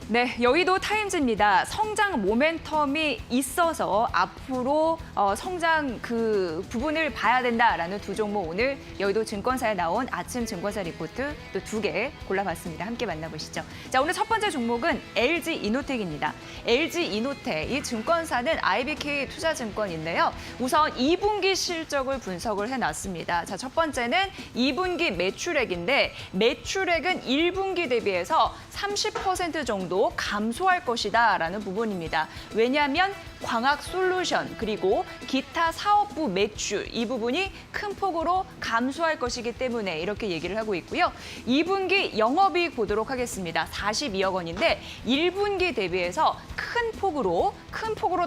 네, 여의도 타임즈입니다. 성장 모멘텀이 있어서 앞으로 성장 그 부분을 봐야 된다라는 두 종목 오늘 여의도 증권사에 나온 아침 증권사 리포트 또 2개 골라봤습니다. 함께 만나보시죠. 자, 오늘 첫 번째 종목은 LG 이노텍입니다. LG 이노텍, 이 증권사는 IBK 투자증권인데요. 우선 2분기 실적을 분석을 해놨습니다. 자, 첫 번째는 2분기 매출액인데 매출액은 1분기 대비해서 30% 정도 감소할 것이다라는 부분입니다. 왜냐하면 광학 솔루션 그리고 기타 사업부 매출 이 부분이 큰 폭으로 감소할 것이기 때문에 이렇게 얘기를 하고 있고요. 2분기 영업이익 보도록 하겠습니다. 42억 원인데 1분기 대비해서 큰 폭으로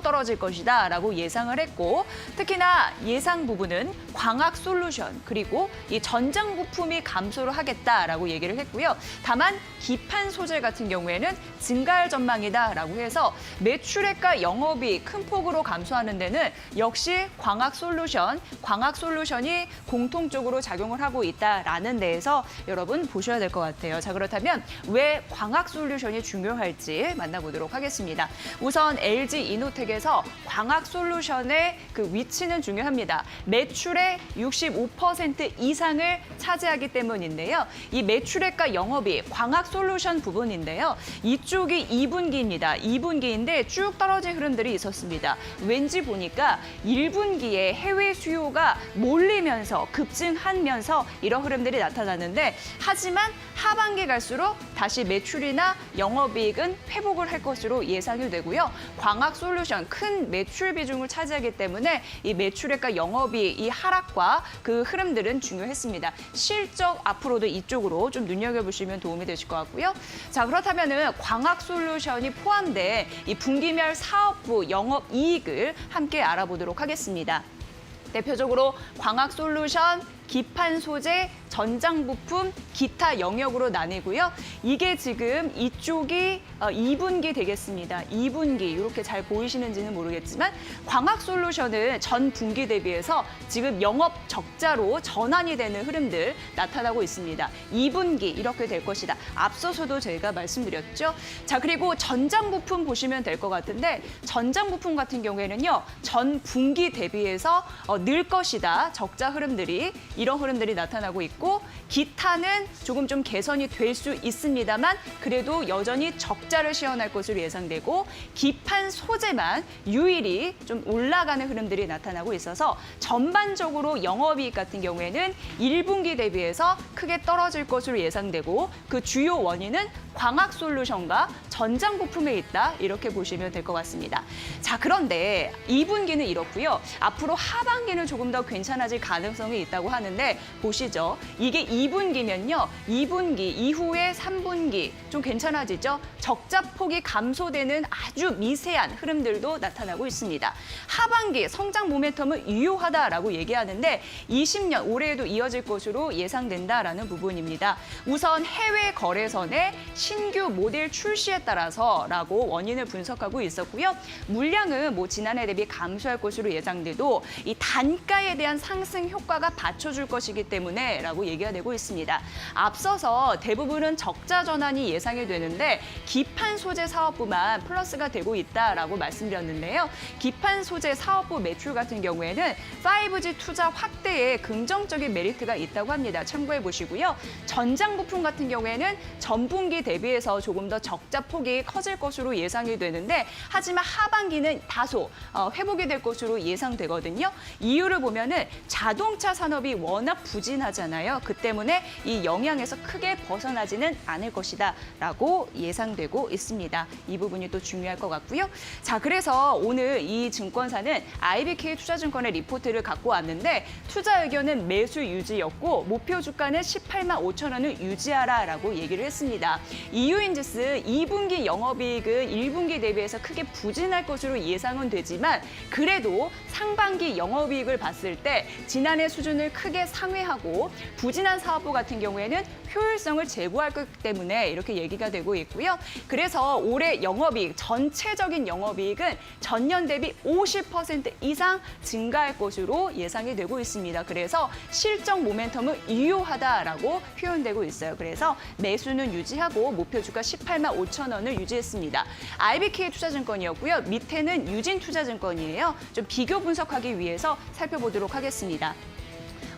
떨어질 것이다라고 예상을 했고 특히나 예상 부분은 광학 솔루션 그리고 이 전장 부품이 감소를 하겠다라고 얘기를 했고요. 다만 기판 소재 같은 경우에는 증가할 전망이다라고 해서 매출액과 영업이 큰 폭으로 감소하는 데는 역시 광학 솔루션이 공통적으로 작용을 하고 있다라는 데에서 여러분 보셔야 될 것 같아요. 자, 그렇다면 왜 광학 솔루션이 중요할지 만나보도록 하겠습니다. 우선 LG 이노텍에서 광학 솔루션의 그 위치는 중요합니다. 매출의 65% 이상을 차지하기 때문인데요. 이 매출액과 영업이 광학 솔루션 부분인데요. 이쪽이 2분기입니다. 2분기인데 쭉 떨어진 흐름들이 있었습니다. 왠지 보니까 1분기에 해외 수요가 몰리면서 급증하면서 이런 흐름들이 나타나는데 하지만 하반기 갈수록 다시 매출이나 영업이익은 회복을 할 것으로 예상이 되고요. 광학 솔루션 큰 매출 비중을 차지하기 때문에 이 매출액과 영업이익 이 하락과 그 흐름들은 중요했습니다. 실적 앞으로도 이쪽으로 좀 눈여겨보시면 도움이 되실 것 같고요. 자, 그렇다면은 광학 솔루션이 포함된 이 분기별 사업부 영업이익을 함께 알아보도록 하겠습니다. 대표적으로 광학 솔루션, 기판 소재, 전장 부품, 기타 영역으로 나뉘고요. 이게 지금 이쪽이 2분기 되겠습니다. 2분기 이렇게 잘 보이시는지는 모르겠지만 광학 솔루션은 전 분기 대비해서 지금 영업 적자로 전환이 되는 흐름들 나타나고 있습니다. 2분기 이렇게 될 것이다. 앞서서도 저희가 말씀드렸죠. 자, 그리고 전장 부품 보시면 될 것 같은데 전장 부품 같은 경우에는요. 전 분기 대비해서 늘 것이다. 적자 흐름들이 이런 흐름들이 나타나고 있고 기타는 조금 좀 개선이 될 수 있습니다만 그래도 여전히 적자를 시현할 것으로 예상되고 기판 소재만 유일히 좀 올라가는 흐름들이 나타나고 있어서 전반적으로 영업이익 같은 경우에는 1분기 대비해서 크게 떨어질 것으로 예상되고 그 주요 원인은 광학 솔루션과 전장 부품에 있다 이렇게 보시면 될 것 같습니다. 자, 그런데 2분기는 이렇고요. 앞으로 하반기는 조금 더 괜찮아질 가능성이 있다고 하는데 보시죠. 이게 2분기면요. 2분기 이후에 3분기 좀 괜찮아지죠. 적자 폭이 감소되는 아주 미세한 흐름들도 나타나고 있습니다. 하반기 성장 모멘텀은 유효하다라고 얘기하는데 20년 올해에도 이어질 것으로 예상된다라는 부분입니다. 우선 해외 거래선의 신규 모델 출시에 따라서라고 원인을 분석하고 있었고요. 물량은 지난해 대비 감소할 것으로 예상돼도 이 단가에 대한 상승 효과가 받쳐줄 것이기 때문에라고 얘기가 되고 있습니다. 앞서서 대부분은 적자 전환이 예상이 되는데 기판 소재 사업부만 플러스가 되고 있다라고 말씀드렸는데요. 기판 소재 사업부 매출 같은 경우에는 5G 투자 확대에 긍정적인 메리트가 있다고 합니다. 참고해 보시고요. 전장 부품 같은 경우에는 전분기 대비해서 조금 더 적자 폭이 커질 것으로 예상이 되는데 하지만 하반기는 다소 회복이 될 것으로 예상되거든요. 이유를 보면은 자동차 산업이 워낙 부진하잖아요. 그 때문에 이 영향에서 크게 벗어나지는 않을 것이다라고 예상되고 있습니다. 이 부분이 또 중요할 것 같고요. 자, 그래서 오늘 이 증권사는 IBK 투자증권의 리포트를 갖고 왔는데 투자 의견은 매수 유지였고 목표 주가는 18만 5천 원을 유지하라라고 얘기를 했습니다. 이유인지스 2분기 영업이익은 1분기 대비해서 크게 부진할 것으로 예상은 되지만 그래도 상반기 영업이익을 봤을 때 지난해 수준을 크게 크게 상회하고 부진한 사업부 같은 경우에는 효율성을 제고할 거기 때문에 이렇게 얘기가 되고 있고요. 그래서 올해 영업이익, 전체적인 영업이익은 전년 대비 50% 이상 증가할 것으로 예상이 되고 있습니다. 그래서 실적 모멘텀은 유효하다라고 표현되고 있어요. 그래서 매수는 유지하고 목표 주가 18만 5천 원을 유지했습니다. IBK 투자증권이었고요. 밑에는 유진투자증권이에요. 좀 비교 분석하기 위해서 살펴보도록 하겠습니다.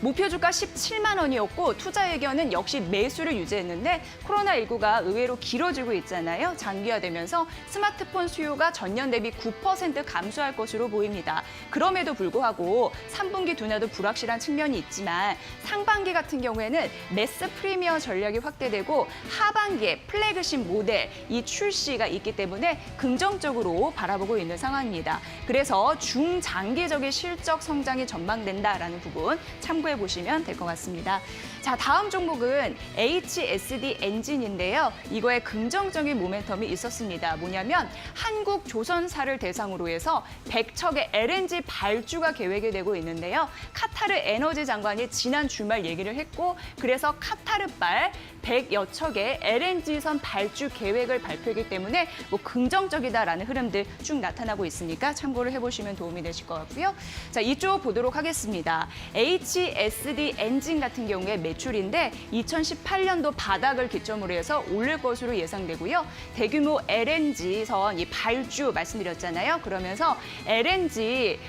목표 주가 17만 원이었고 투자 의견은 역시 매수를 유지했는데 코로나19가 의외로 길어지고 있잖아요. 장기화되면서 스마트폰 수요가 전년 대비 9% 감소할 것으로 보입니다. 그럼에도 불구하고 3분기 둔화도 불확실한 측면이 있지만 상반기 같은 경우에는 매스 프리미어 전략이 확대되고 하반기에 플래그십 모델 이 출시가 있기 때문에 긍정적으로 바라보고 있는 상황입니다. 그래서 중장기적인 실적 성장이 전망된다라는 부분 참고해 보시면 될 것 같습니다. 자, 다음 종목은 HSD 엔진인데요. 이거에 긍정적인 모멘텀이 있었습니다. 뭐냐면 한국 조선사를 대상으로 해서 100척의 LNG 발주가 계획이 되고 있는데요. 카타르 에너지 장관이 지난 주말 얘기를 했고 그래서 카타르발 100여 척의 LNG선 발주 계획을 발표했기 때문에 뭐 긍정적이다라는 흐름들 쭉 나타나고 있으니까 참고를 해보시면 도움이 되실 것 같고요. 자, 이쪽 보도록 하겠습니다. HSD 엔진 같은 경우에 매출인데 2018년도 바닥을 기점으로 해서 오를 것으로 예상되고요. 대규모 LNG선 이 발주 말씀드렸잖아요. 그러면서 LNG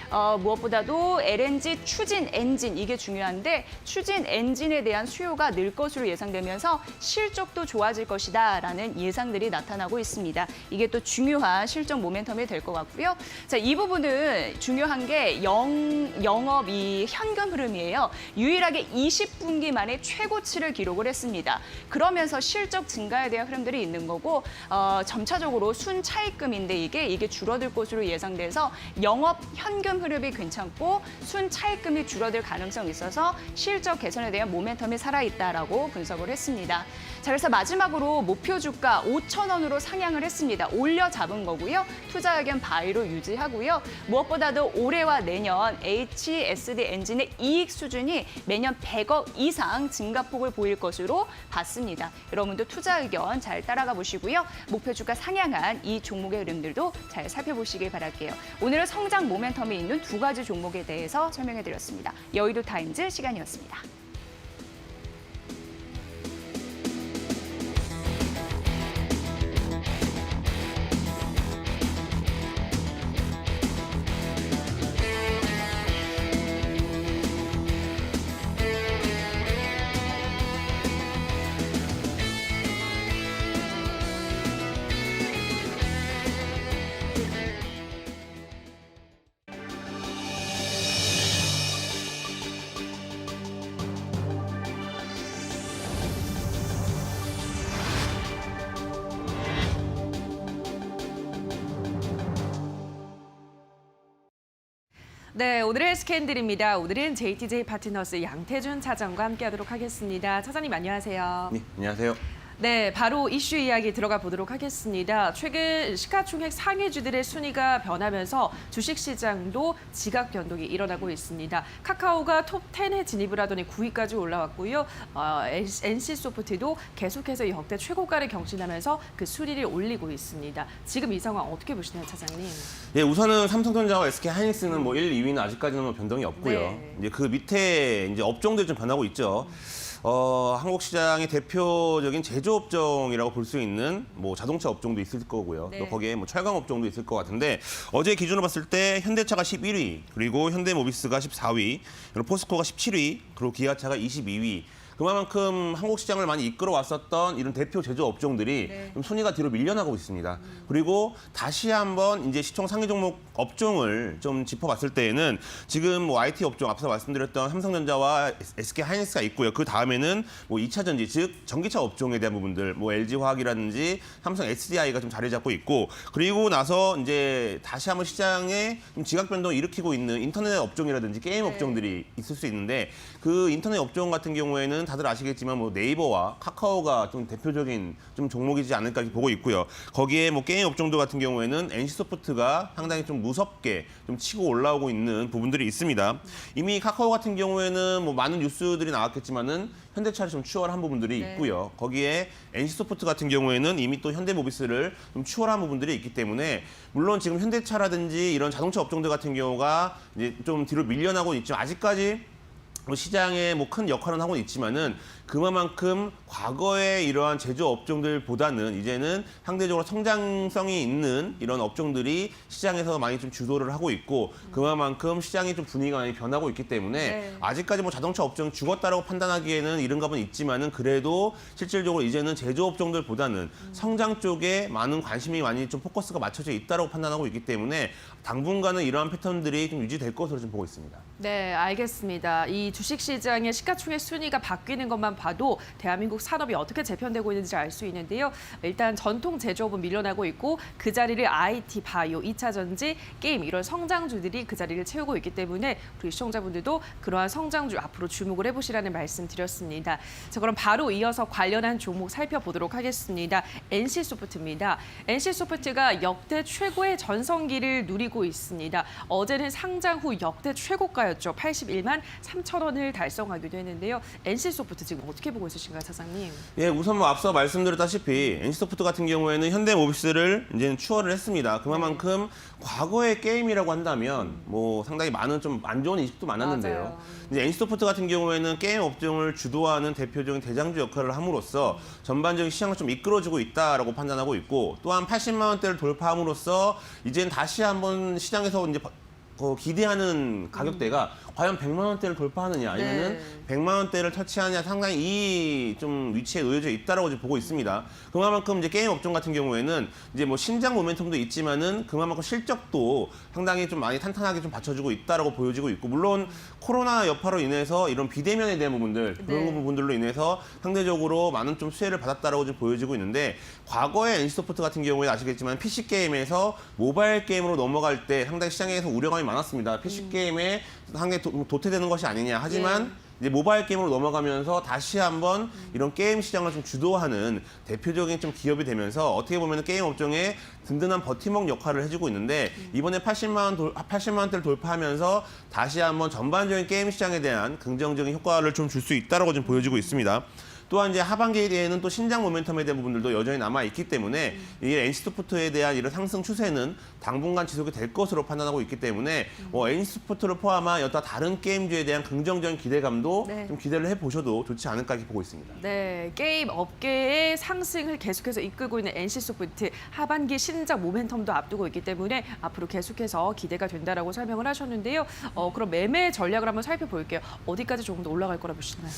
무엇보다도 LNG 추진 엔진 이게 중요한데 추진 엔진에 대한 수요가 늘 것으로 예상되면서 실적도 좋아질 것이다라는 예상들이 나타나고 있습니다. 이게 또 중요한 실적 모멘텀이 될 것 같고요. 자, 이 부분은 중요한 게 영업 이 현금 흐름이에요. 유일하게 20분기 만에 최고치를 기록을 했습니다. 그러면서 실적 증가에 대한 흐름들이 있는 거고 점차적으로 순차입금인데 이게 줄어들 것으로 예상돼서 영업 현금 흐름이 괜찮고 순차입금이 줄어들 가능성이 있어서 실적 개선에 대한 모멘텀이 살아있다라고 분석을 했습니다. 자, 그래서 마지막으로 목표 주가 5천 원으로 상향을 했습니다. 올려 잡은 거고요. 투자 의견 바이로 유지하고요. 무엇보다도 올해와 내년 HSD 엔진의 이익 수준이 매년 100억 이상 증가폭을 보일 것으로 봤습니다. 여러분도 투자 의견 잘 따라가 보시고요. 목표 주가 상향한 이 종목의 흐름들도 잘 살펴보시길 바랄게요. 오늘은 성장 모멘텀이 있는 두 가지 종목에 대해서 설명해드렸습니다. 여의도 타임즈 시간이었습니다. 네, 오늘의 스캔들입니다. 오늘은 JTJ 파트너스 양태준 차장과 함께하도록 하겠습니다. 차장님 안녕하세요. 네, 안녕하세요. 네, 바로 이슈 이야기 들어가 보도록 하겠습니다. 최근 시가총액 상위주들의 순위가 변하면서 주식시장도 지각 변동이 일어나고 있습니다. 카카오가 톱10에 진입을 하더니 9위까지 올라왔고요. NC소프트도 계속해서 역대 최고가를 경신하면서 그 순위를 올리고 있습니다. 지금 이 상황 어떻게 보시나요, 차장님? 예, 우선은 삼성전자와 SK하이닉스는 뭐 1, 2위는 아직까지는 뭐 변동이 없고요. 네. 이제 그 밑에 이제 업종들이 좀 변하고 있죠. 한국 시장의 대표적인 제조업종이라고 볼 수 있는 뭐 자동차 업종도 있을 거고요. 네. 또 거기에 뭐 철강 업종도 있을 것 같은데 어제 기준으로 봤을 때 현대차가 11위, 그리고 현대모비스가 14위, 그리고 포스코가 17위, 그리고 기아차가 22위. 그만큼 한국 시장을 많이 이끌어왔었던 이런 대표 제조 업종들이 네. 좀 순위가 뒤로 밀려나고 있습니다. 그리고 다시 한번 이제 시총 상위 종목 업종을 좀 짚어봤을 때에는 지금 뭐 IT 업종 앞서 말씀드렸던 삼성전자와 SK하이닉스가 있고요. 그 다음에는 뭐 2차 전지 즉 전기차 업종에 대한 부분들, 뭐 LG화학이라든지 삼성 SDI가 좀 자리 잡고 있고, 그리고 나서 이제 다시 한번 시장에 좀 지각 변동을 일으키고 있는 인터넷 업종이라든지 게임 업종들이 있을 수 있는데 그 인터넷 업종 같은 경우에는 경우에는 다들 아시겠지만 뭐 네이버와 카카오가 좀 대표적인 좀 종목이지 않을까 이렇게 보고 있고요. 거기에 뭐 게임 업종들 같은 경우에는 NC소프트가 상당히 좀 무섭게 좀 치고 올라오고 있는 부분들이 있습니다. 이미 카카오 같은 경우에는 뭐 많은 뉴스들이 나왔겠지만은 현대차를 좀 추월한 부분들이 네. 있고요. 거기에 NC소프트 같은 경우에는 이미 또 현대모비스를 좀 추월한 부분들이 있기 때문에 물론 지금 현대차라든지 이런 자동차 업종들 같은 경우가 이제 좀 뒤로 밀려나고 있지만 아직까지 뭐 시장에 뭐 큰 역할은 하고 있지만은 그만큼 과거의 이러한 제조 업종들보다는 이제는 상대적으로 성장성이 있는 이런 업종들이 시장에서 많이 좀 주도를 하고 있고 그만큼 시장이 좀 분위기가 많이 변하고 있기 때문에 네. 아직까지 뭐 자동차 업종 죽었다라고 판단하기에는 이른 감은 있지만은 그래도 실질적으로 이제는 제조 업종들보다는 성장 쪽에 많은 관심이 많이 좀 포커스가 맞춰져 있다라고 판단하고 있기 때문에 당분간은 이러한 패턴들이 좀 유지될 것으로 좀 보고 있습니다. 네, 알겠습니다. 이 주식시장의 시가총액 순위가 바뀌는 것만 봐도 대한민국 산업이 어떻게 재편되고 있는지 알 수 있는데요. 일단 전통 제조업은 밀려나고 있고 그 자리를 IT, 바이오, 2차 전지, 게임 이런 성장주들이 그 자리를 채우고 있기 때문에 우리 시청자분들도 그러한 성장주 앞으로 주목을 해보시라는 말씀 드렸습니다. 자, 그럼 바로 이어서 관련한 종목 살펴보도록 하겠습니다. NC소프트입니다. NC소프트가 역대 최고의 전성기를 누리고 있습니다. 어제는 상장 후 역대 최고가였죠. 81만 3천 원을 달성하기도 했는데요. NC소프트 지금 어떻게 보고 있으신가요, 차장님? 예, 우선 뭐 앞서 말씀드렸다시피 NC소프트 같은 경우에는 현대모비스를 이제 추월을 했습니다. 그만큼 과거의 게임이라고 한다면 뭐 상당히 많은 좀 안 좋은 인식도 많았는데요. 맞아요. 이제 NC소프트 같은 경우에는 게임 업종을 주도하는 대표적인 대장주 역할을 함으로써 전반적인 시장을 좀 이끌어주고 있다라고 판단하고 있고 또한 80만 원대를 돌파함으로써 이제는 다시 한번 시장에서 이제 기대하는 가격대가 과연 100만 원대를 돌파하느냐 아니면은 네. 100만 원대를 터치하느냐 상당히 이 좀 위치에 놓여져 있다라고 지금 보고 있습니다. 그만큼 이제 게임 업종 같은 경우에는 이제 뭐 신장 모멘텀도 있지만은 그만큼 실적도 상당히 좀 많이 탄탄하게 좀 받쳐주고 있다라고 보여지고 있고 물론 코로나 여파로 인해서 이런 비대면에 대한 부분들 그런 네. 부분들로 인해서 상대적으로 많은 좀 수혜를 받았다라고 좀 보여지고 있는데 과거에 NC소프트 같은 경우에 아시겠지만 PC 게임에서 모바일 게임으로 넘어갈 때 상당히 시장에서 우려감이 많았습니다. PC 게임에 상당히 도태되는 것이 아니냐. 하지만 이제 모바일 게임으로 넘어가면서 다시 한번 이런 게임 시장을 좀 주도하는 대표적인 좀 기업이 되면서 어떻게 보면 게임 업종에 든든한 버팀목 역할을 해주고 있는데 이번에 80만 원대를 돌파하면서 다시 한번 전반적인 게임 시장에 대한 긍정적인 효과를 좀 줄 수 있다라고 좀 보여지고 있습니다. 또한 이제 하반기에는 또 신장 모멘텀에 대한 부분들도 여전히 남아 있기 때문에 이 NC소프트에 대한 이런 상승 추세는 당분간 지속이 될 것으로 판단하고 있기 때문에 NC소프트를 포함한 여타 다른 게임주에 대한 긍정적인 기대감도 네. 좀 기대를 해보셔도 좋지 않을까 이렇게 보고 있습니다. 네, 게임 업계의 상승을 계속해서 이끌고 있는 NC소프트 하반기 신작 모멘텀도 앞두고 있기 때문에 앞으로 계속해서 기대가 된다라고 설명을 하셨는데요. 그럼 매매 전략을 한번 살펴볼게요. 어디까지 조금 더 올라갈 거라 보시나요?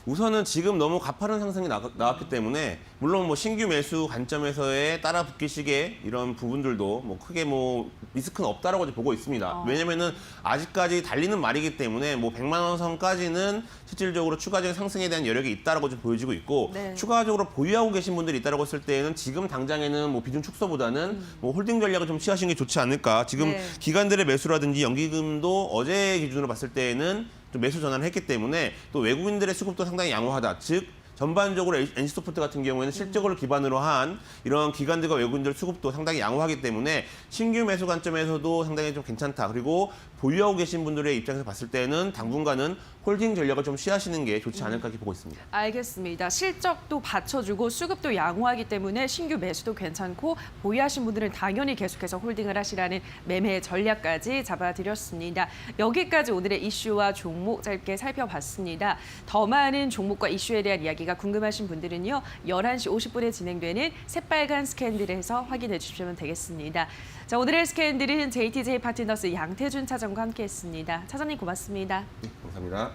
우선은 지금 너무 가파른 상승이 나왔기 때문에 물론 뭐 신규 매수 관점에서의 따라 붙기식의 이런 부분들도 뭐 크게 뭐 리스크는 없다라고 보고 있습니다. 왜냐면은 아직까지 달리는 말이기 때문에 뭐 100만 원 선까지는 실질적으로 추가적인 상승에 대한 여력이 있다라고 좀 보여지고 있고 네. 추가적으로 보유하고 계신 분들이 있다라고 했을 때는 지금 당장에는 뭐 비중 축소보다는 뭐 홀딩 전략을 좀 취하시는 게 좋지 않을까. 지금 네. 기관들의 매수라든지 연기금도 어제 기준으로 봤을 때에는 좀 매수 전환을 했기 때문에 또 외국인들의 수급도 상당히 양호하다. 즉 전반적으로 NC소프트 같은 경우에는 실적을 기반으로 한 이런 기관들과 외국인들 수급도 상당히 양호하기 때문에 신규 매수 관점에서도 상당히 좀 괜찮다. 그리고 보유하고 계신 분들의 입장에서 봤을 때는 당분간은 홀딩 전략을 좀 취하시는 게 좋지 않을까 이렇게 보고 있습니다. 알겠습니다. 실적도 받쳐주고 수급도 양호하기 때문에 신규 매수도 괜찮고 보유하신 분들은 당연히 계속해서 홀딩을 하시라는 매매 전략까지 잡아드렸습니다. 여기까지 오늘의 이슈와 종목 짧게 살펴봤습니다. 더 많은 종목과 이슈에 대한 이야기가 궁금하신 분들은요. 11시 50분에 진행되는 새빨간 스캔들에서 확인해 주시면 되겠습니다. 자, 오늘의 스캔들은 JTJ 파트너스 양태준 차장과 함께했습니다. 차장님 고맙습니다. 네, 감사합니다.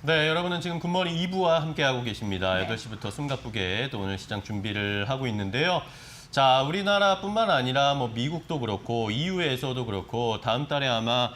네, 여러분은 지금 굿모닝 2부와 함께하고 계십니다. 8시부터 숨가쁘게 또 오늘 시장 준비를 하고 있는데요. 자, 우리나라뿐만 아니라 뭐 미국도 그렇고 EU에서도 그렇고 다음 달에 아마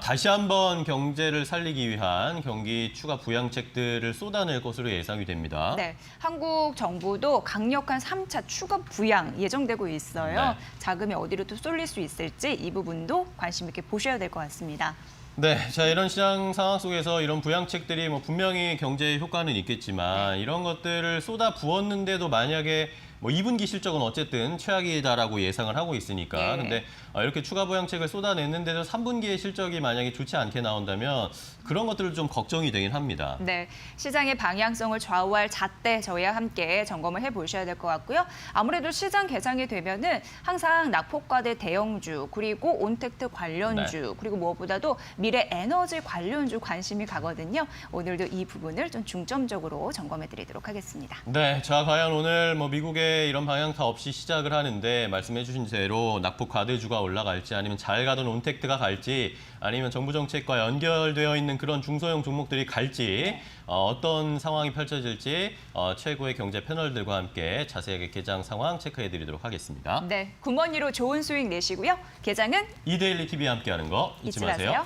다시 한번 경제를 살리기 위한 경기 추가 부양책들을 쏟아낼 것으로 예상이 됩니다. 네, 한국 정부도 강력한 3차 추가 부양 예정되고 있어요. 네. 자금이 어디로 또 쏠릴 수 있을지 이 부분도 관심 있게 보셔야 될 것 같습니다. 네, 자 이런 시장 상황 속에서 이런 부양책들이 뭐 분명히 경제에 효과는 있겠지만 이런 것들을 쏟아 부었는데도 만약에 뭐 2분기 실적은 어쨌든 최악이다라고 예상을 하고 있으니까 예. 근데 이렇게 추가 부양책을 쏟아냈는데도 3분기의 실적이 만약에 좋지 않게 나온다면 그런 것들을 좀 걱정이 되긴 합니다. 네, 시장의 방향성을 좌우할 잣대 저희와 함께 점검을 해보셔야 될 것 같고요. 아무래도 시장 개장이 되면은 항상 낙폭과대 대형주 그리고 온택트 관련주 그리고 무엇보다도 미래 에너지 관련주 관심이 가거든요. 오늘도 이 부분을 좀 중점적으로 점검해드리도록 하겠습니다. 네, 자 과연 오늘 뭐 미국의 이런 방향타 없이 시작을 하는데 말씀해주신 대로 낙폭 과대주가 올라갈지 아니면 잘 가던 온택트가 갈지 아니면 정부 정책과 연결되어 있는 그런 중소형 종목들이 갈지 어떤 상황이 펼쳐질지 최고의 경제 패널들과 함께 자세하게 개장 상황 체크해드리도록 하겠습니다. 네, 굿머니로 좋은 수익 내시고요. 개장은 이데일리 TV와 함께하는 거 잊지 마세요.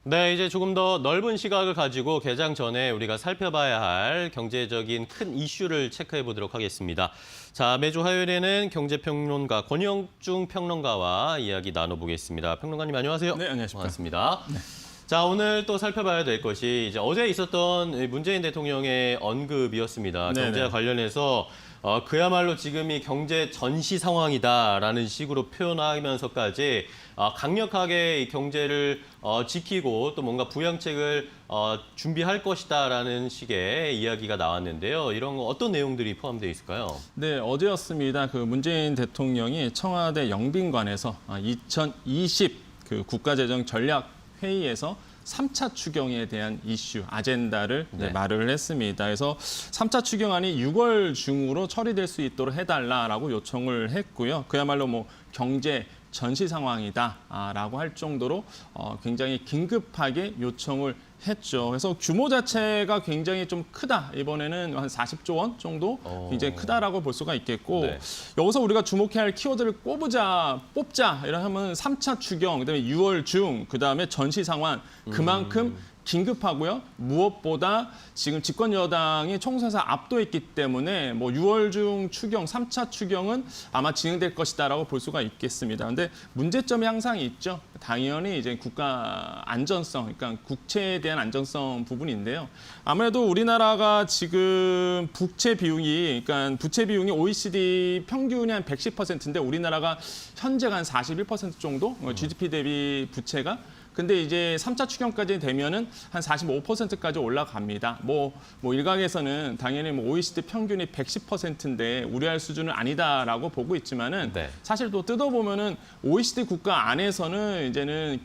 네, 이제 조금 더 넓은 시각을 가지고 개장 전에 우리가 살펴봐야 할 경제적인 큰 이슈를 체크해 보도록 하겠습니다. 자, 매주 화요일에는 경제평론가 권영중 평론가와 이야기 나눠보겠습니다. 평론가님 안녕하세요. 네, 안녕하십니까. 반갑습니다. 자, 오늘 또 살펴봐야 될 것이 이제 어제 있었던 문재인 대통령의 언급이었습니다. 네네. 경제와 관련해서 그야말로 지금이 경제 전시 상황이다라는 식으로 표현하면서까지 강력하게 이 경제를 지키고 또 뭔가 부양책을 준비할 것이다라는 식의 이야기가 나왔는데요. 이런 거 어떤 내용들이 포함되어 있을까요? 네, 어제였습니다. 그 문재인 대통령이 청와대 영빈관에서 2020 그 국가재정 전략 회의에서 3차 추경에 대한 이슈, 아젠다를 네. 말을 했습니다. 그래서 3차 추경안이 6월 중으로 처리될 수 있도록 해달라라고 요청을 했고요. 그야말로 뭐 경제 전시 상황이다라고 할 정도로 굉장히 긴급하게 요청을 했죠. 그래서 규모 자체가 굉장히 좀 크다. 이번에는 한 40조 원 정도 굉장히 크다라고 볼 수가 있겠고 네. 여기서 우리가 주목해야 할 키워드를 뽑자 이러면 3차 추경, 그다음에 6월 중, 그다음에 전시 상황 그만큼 긴급하고요. 무엇보다 지금 집권 여당이 총선에서 압도했기 때문에 뭐 6월 중 추경, 3차 추경은 아마 진행될 것이다라고 볼 수가 있겠습니다. 그런데 문제점이 항상 있죠. 당연히 이제 국가 안전성, 그러니까 국채에 대한 안전성 부분인데요. 아무래도 우리나라가 지금 부채 비율이 OECD 평균이 한 110%인데 우리나라가 현재가 한 41% 정도 GDP 대비 부채가. 근데 이제 3차 추경까지 되면은 한 45%까지 올라갑니다. 뭐 일각에서는 당연히 뭐 OECD 평균이 110%인데 우려할 수준은 아니다라고 보고 있지만은 네. 사실 또 뜯어보면은 OECD 국가 안에서는 이제는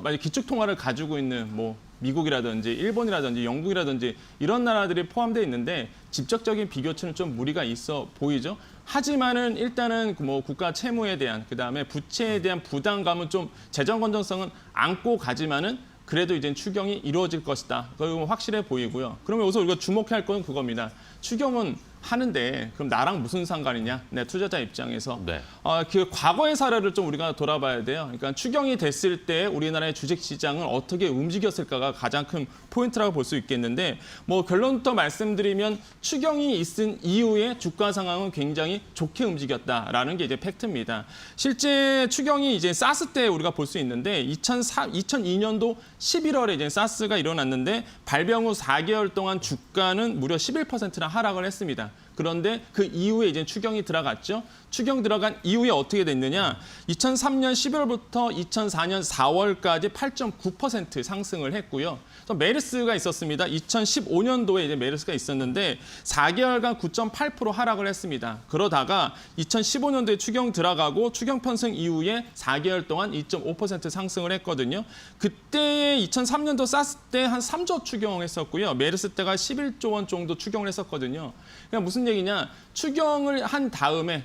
만약 기축통화를 가지고 있는 뭐 미국이라든지 일본이라든지 영국이라든지 이런 나라들이 포함되어 있는데 직접적인 비교치는 좀 무리가 있어 보이죠. 하지만은 일단은 뭐 국가 채무에 대한 그다음에 부채에 대한 부담감은 좀 재정 건전성은 안고 가지만은 그래도 이제 추경이 이루어질 것이다. 그건 확실해 보이고요. 그러면 여기서 우리가 주목할 건 그겁니다. 추경은 하는데 그럼 나랑 무슨 상관이냐? 네, 투자자 입장에서 네. 그 과거의 사례를 좀 우리가 돌아봐야 돼요. 그러니까 추경이 됐을 때 우리나라의 주식 시장은 어떻게 움직였을까가 가장 큰 포인트라고 볼 수 있겠는데 뭐 결론부터 말씀드리면 추경이 있은 이후에 주가 상황은 굉장히 좋게 움직였다라는 게 이제 팩트입니다. 실제 추경이 이제 사스 때 우리가 볼 수 있는데 2002년도 11월에 이제 사스가 일어났는데 발병 후 4개월 동안 주가는 무려 11%나 하락을 했습니다. 그런데 그 이후에 이제 추경이 들어갔죠. 추경 들어간 이후에 어떻게 됐느냐? 2003년 11월부터 2004년 4월까지 8.9% 상승을 했고요. 또 메르스가 있었습니다. 2015년도에 이제 메르스가 있었는데 4개월간 9.8% 하락을 했습니다. 그러다가 2015년도에 추경 들어가고 추경 편성 이후에 4개월 동안 2.5% 상승을 했거든요. 그때 2003년도 사스 때 한 3조 추경했었고요. 메르스 때가 11조 원 정도 추경을 했었거든요. 그러니까 무슨 얘기냐? 추경을 한 다음에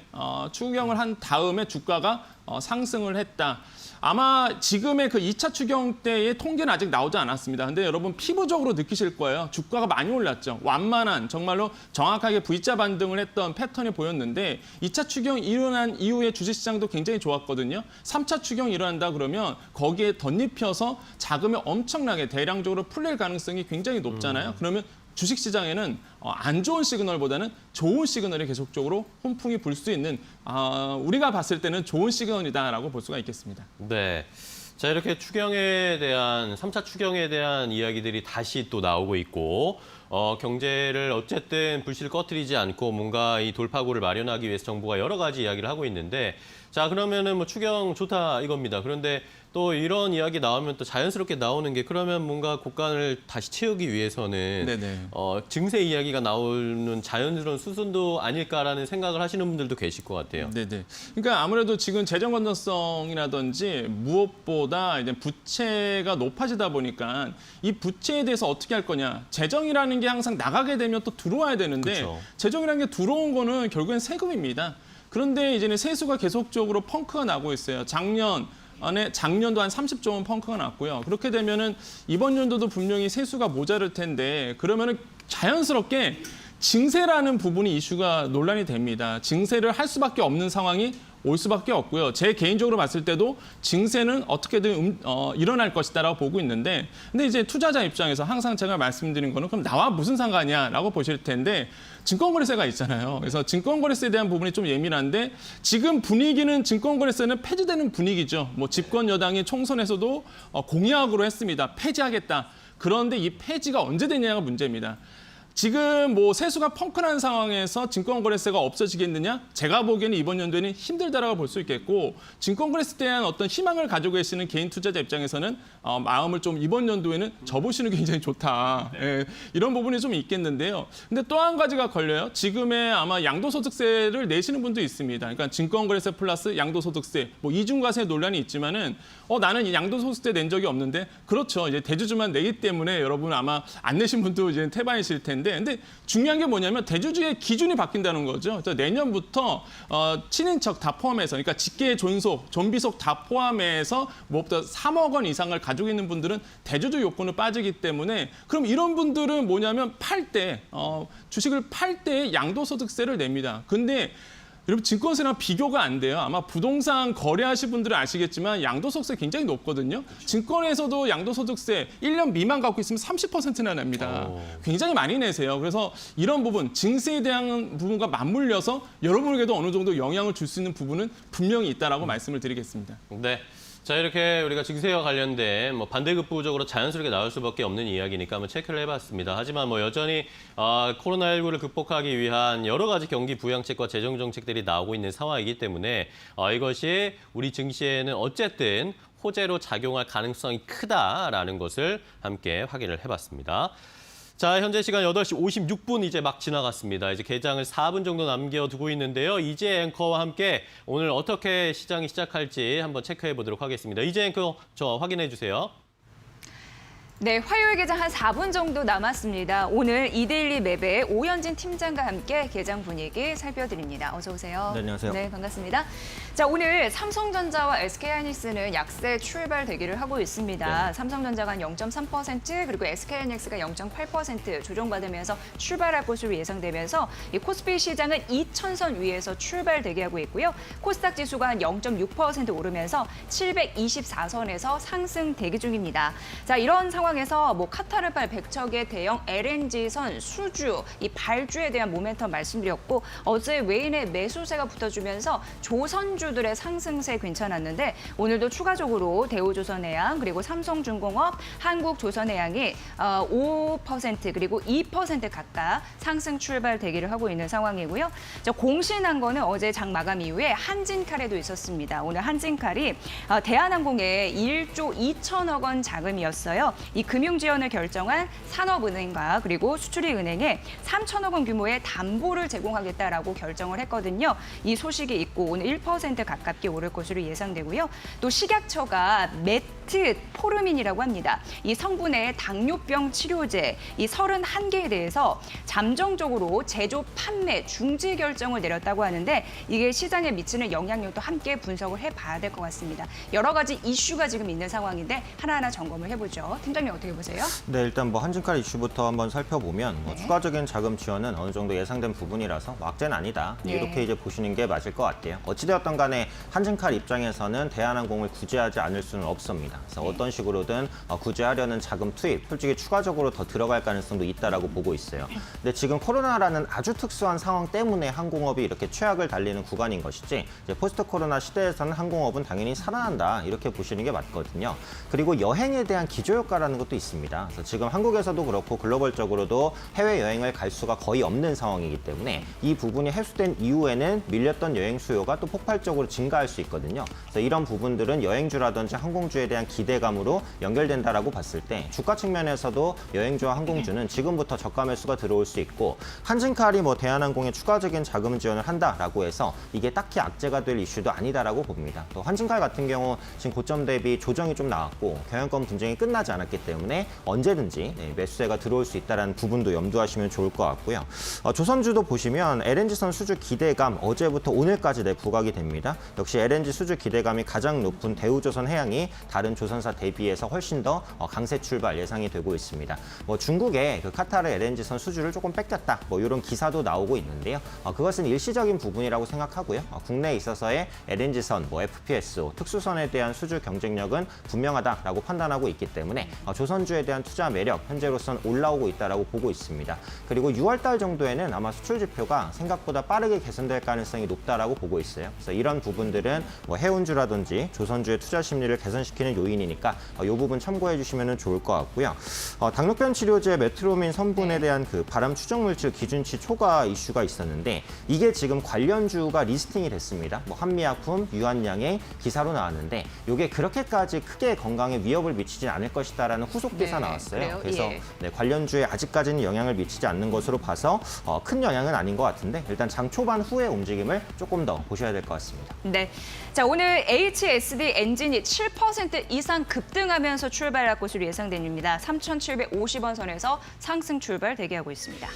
주가가 상승을 했다. 아마 지금의 그 2차 추경 때의 통계는 아직 나오지 않았습니다. 근데 여러분 피부적으로 느끼실 거예요. 주가가 많이 올랐죠. 완만한 정말로 정확하게 V자 반등을 했던 패턴이 보였는데 2차 추경 일어난 이후에 주식시장도 굉장히 좋았거든요. 3차 추경 일어난다 그러면 거기에 덧입혀서 자금이 엄청나게 대량적으로 풀릴 가능성이 굉장히 높잖아요. 그러면 주식시장에는 안 좋은 시그널보다는 좋은 시그널이 계속적으로 훈풍이 불 수 있는 우리가 봤을 때는 좋은 시그널이다라고 볼 수가 있겠습니다. 네. 자, 이렇게 추경에 대한 3차 추경에 대한 이야기들이 다시 또 나오고 있고 경제를 어쨌든 불씨를 꺼뜨리지 않고 뭔가 이 돌파구를 마련하기 위해서 정부가 여러 가지 이야기를 하고 있는데 자, 그러면은 뭐 추경 좋다 이겁니다. 그런데 또 이런 이야기 나오면 또 자연스럽게 나오는 게 그러면 뭔가 곳간을 다시 채우기 위해서는 네네. 증세 이야기가 나오는 자연스러운 수순도 아닐까라는 생각을 하시는 분들도 계실 것 같아요. 네네. 그러니까 아무래도 지금 재정 건전성이라든지 무엇보다 이제 부채가 높아지다 보니까 이 부채에 대해서 어떻게 할 거냐. 재정이라는 게 항상 나가게 되면 또 들어와야 되는데 그쵸. 재정이라는 게 들어온 거는 결국엔 세금입니다. 그런데 이제는 세수가 계속적으로 펑크가 나고 있어요. 작년도 한 30조 원 펑크가 났고요. 그렇게 되면은 이번 연도도 분명히 세수가 모자랄 텐데 그러면은 자연스럽게 증세라는 부분이 이슈가 논란이 됩니다. 증세를 할 수밖에 없는 상황이 올 수밖에 없고요. 제 개인적으로 봤을 때도 증세는 어떻게든 일어날 것이다라고 보고 있는데 근데 이제 투자자 입장에서 항상 제가 말씀드린 거는 그럼 나와 무슨 상관이야라고 보실 텐데 증권거래세가 있잖아요. 그래서 증권거래세에 대한 부분이 좀 예민한데 지금 분위기는 증권거래세는 폐지되는 분위기죠. 뭐 집권 여당이 총선에서도 공약으로 했습니다. 폐지하겠다. 그런데 이 폐지가 언제 되냐가 문제입니다. 지금 뭐 세수가 펑크난 상황에서 증권거래세가 없어지겠느냐? 제가 보기에는 이번 연도에는 힘들다라고 볼 수 있겠고 증권거래세에 대한 어떤 희망을 가지고 계시는 개인 투자자 입장에서는 마음을 좀 이번 연도에는 접으시는 게 굉장히 좋다. 예, 이런 부분이 좀 있겠는데요. 근데 또 한 가지가 걸려요. 지금의 아마 양도소득세를 내시는 분도 있습니다. 그러니까 증권거래세 플러스 양도소득세, 뭐 이중과세 논란이 있지만은 나는 양도소득세 낸 적이 없는데 그렇죠. 이제 대주주만 내기 때문에 여러분 아마 안 내신 분도 이제 태반이실 텐데. 근데 중요한 게 뭐냐면 대주주의 기준이 바뀐다는 거죠. 그래서 내년부터 친인척 다 포함해서 그러니까 직계 존속, 존비속 다 포함해서 무엇보다 3억 원 이상을 가지고 있는 분들은 대주주 요건을 빠지기 때문에 그럼 이런 분들은 뭐냐면 주식을 팔 때 양도소득세를 냅니다. 근데 여러분 증권세랑 비교가 안 돼요. 아마 부동산 거래하실 분들은 아시겠지만 양도소득세 굉장히 높거든요. 증권에서도 양도소득세 1년 미만 갖고 있으면 30%나 냅니다. 굉장히 많이 내세요. 그래서 이런 부분, 증세에 대한 부분과 맞물려서 여러분에게도 어느 정도 영향을 줄 수 있는 부분은 분명히 있다라고 말씀을 드리겠습니다. 네. 자, 이렇게 우리가 증세와 관련된 반대급부적으로 자연스럽게 나올 수밖에 없는 이야기니까 한번 체크를 해봤습니다. 하지만 여전히 코로나19를 극복하기 위한 여러 가지 경기 부양책과 재정 정책들이 나오고 있는 상황이기 때문에 이것이 우리 증시에는 어쨌든 호재로 작용할 가능성이 크다라는 것을 함께 확인을 해봤습니다. 자, 현재 시간 8시 56분 이제 막 지나갔습니다. 이제 개장을 4분 정도 남겨두고 있는데요. 이재 앵커와 함께 오늘 어떻게 시장이 시작할지 한번 체크해 보도록 하겠습니다. 이재 앵커, 저 확인해 주세요. 네, 화요일 개장 한 4분 정도 남았습니다. 오늘 이데일리 맵의 오현진 팀장과 함께 개장 분위기 살펴드립니다. 어서 오세요. 네, 안녕하세요. 네, 반갑습니다. 자, 오늘 삼성전자와 SK하이닉스는 약세 출발 대기를 하고 있습니다. 네. 삼성전자가 한 0.3% 그리고 SK하이닉스가 0.8% 조정받으면서 출발할 것으로 예상되면서 이 코스피 시장은 2,000선 위에서 출발 대기하고 있고요. 코스닥 지수가 한 0.6% 오르면서 724선에서 상승 대기 중입니다. 자, 이런 상황 상황에서 뭐 카타르발 100척의 대형 LNG선 수주, 이 발주에 대한 모멘텀 말씀드렸고 어제 외인의 매수세가 붙어주면서 조선주들의 상승세 괜찮았는데 오늘도 추가적으로 대우조선해양 그리고 삼성중공업, 한국조선해양이 5% 그리고 2% 각각 상승 출발 대기를 하고 있는 상황이고요. 공신한 거는 어제 장 마감 이후에 한진칼에도 있었습니다. 오늘 한진칼이 대한항공에 1조 2천억 원 자금이었어요. 이 금융 지원을 결정한 산업은행과 그리고 수출입은행에 3천억 원 규모의 담보를 제공하겠다라고 결정을 했거든요. 이 소식이 있고 오늘 1% 가깝게 오를 것으로 예상되고요. 또 식약처가 메트포르민이라고 합니다. 이 성분의 당뇨병 치료제 이 31개에 대해서 잠정적으로 제조 판매 중지 결정을 내렸다고 하는데 이게 시장에 미치는 영향력도 함께 분석을 해봐야 될 것 같습니다. 여러 가지 이슈가 지금 있는 상황인데 하나하나 점검을 해보죠. 팀장님 어떻게 보세요? 네, 일단 뭐 한진칼 이슈부터 한번 살펴보면 뭐 네. 추가적인 자금 지원은 어느 정도 예상된 부분이라서 뭐 악재는 아니다. 네. 이렇게 이제 보시는 게 맞을 것 같아요. 어찌되었던 간에 한진칼 입장에서는 대한항공을 구제하지 않을 수는 없습니다. 그래서 어떤 식으로든 구제하려는 자금 투입, 솔직히 추가적으로 더 들어갈 가능성도 있다라고 보고 있어요. 근데 지금 코로나라는 아주 특수한 상황 때문에 항공업이 이렇게 최악을 달리는 구간인 것이지 이제 포스트 코로나 시대에서는 항공업은 당연히 살아난다 이렇게 보시는 게 맞거든요. 그리고 여행에 대한 기저효과라는 것도 있습니다. 그래서 지금 한국에서도 그렇고 글로벌적으로도 해외여행을 갈 수가 거의 없는 상황이기 때문에 이 부분이 해소된 이후에는 밀렸던 여행 수요가 또 폭발적으로 증가할 수 있거든요. 그래서 이런 부분들은 여행주라든지 항공주에 대한 기대감으로 연결된다라고 봤을 때 주가 측면에서도 여행주와 항공주는 지금부터 저가 매수가 들어올 수 있고 한진칼이 뭐 대한항공에 추가적인 자금 지원을 한다라고 해서 이게 딱히 악재가 될 이슈도 아니다라고 봅니다. 또 한진칼 같은 경우 지금 고점 대비 조정이 좀 나왔고 경영권 분쟁이 끝나지 않았기 때문에 언제든지 매수세가 들어올 수 있다는 부분도 염두하시면 좋을 것 같고요. 조선주도 보시면 LNG선 수주 기대감 어제부터 오늘까지 부각이 됩니다. 역시 LNG 수주 기대감이 가장 높은 대우조선해양이 다른 조선사 대비해서 훨씬 더 강세 출발 예상이 되고 있습니다. 뭐 중국의 그 카타르 LNG선 수주를 조금 뺏겼다 뭐 이런 기사도 나오고 있는데요. 그것은 일시적인 부분이라고 생각하고요. 국내에 있어서의 LNG선, 뭐 FPSO, 특수선에 대한 수주 경쟁력은 분명하다라고 판단하고 있기 때문에 조선주에 대한 투자 매력 현재로선 올라오고 있다라고 보고 있습니다. 그리고 6월달 정도에는 아마 수출 지표가 생각보다 빠르게 개선될 가능성이 높다라고 보고 있어요. 그래서 이런 부분들은 뭐 해운주라든지 조선주의 투자 심리를 개선시키는 요인이니까 이 부분 참고해 주시면 좋을 것 같고요. 당뇨병 치료제 메트로민 성분에 대한 그 발암 추정 물질 기준치 초과 이슈가 있었는데 이게 지금 관련주가 리스팅이 됐습니다. 뭐 한미약품, 유한양행 기사로 나왔는데 이게 그렇게까지 크게 건강에 위협을 미치지 않을 것이다라는 후속 기사 네, 나왔어요. 그래요? 그래서 예. 네, 관련주에 아직까지는 영향을 미치지 않는 것으로 봐서 큰 영향은 아닌 것 같은데 일단 장 초반 후의 움직임을 조금 더 보셔야 될 것 같습니다. 네. 자, 오늘 HSD 엔진이 7% 이상 급등하면서 출발할 것으로 예상됩니다. 3,750원 선에서 상승 출발 대기하고 있습니다.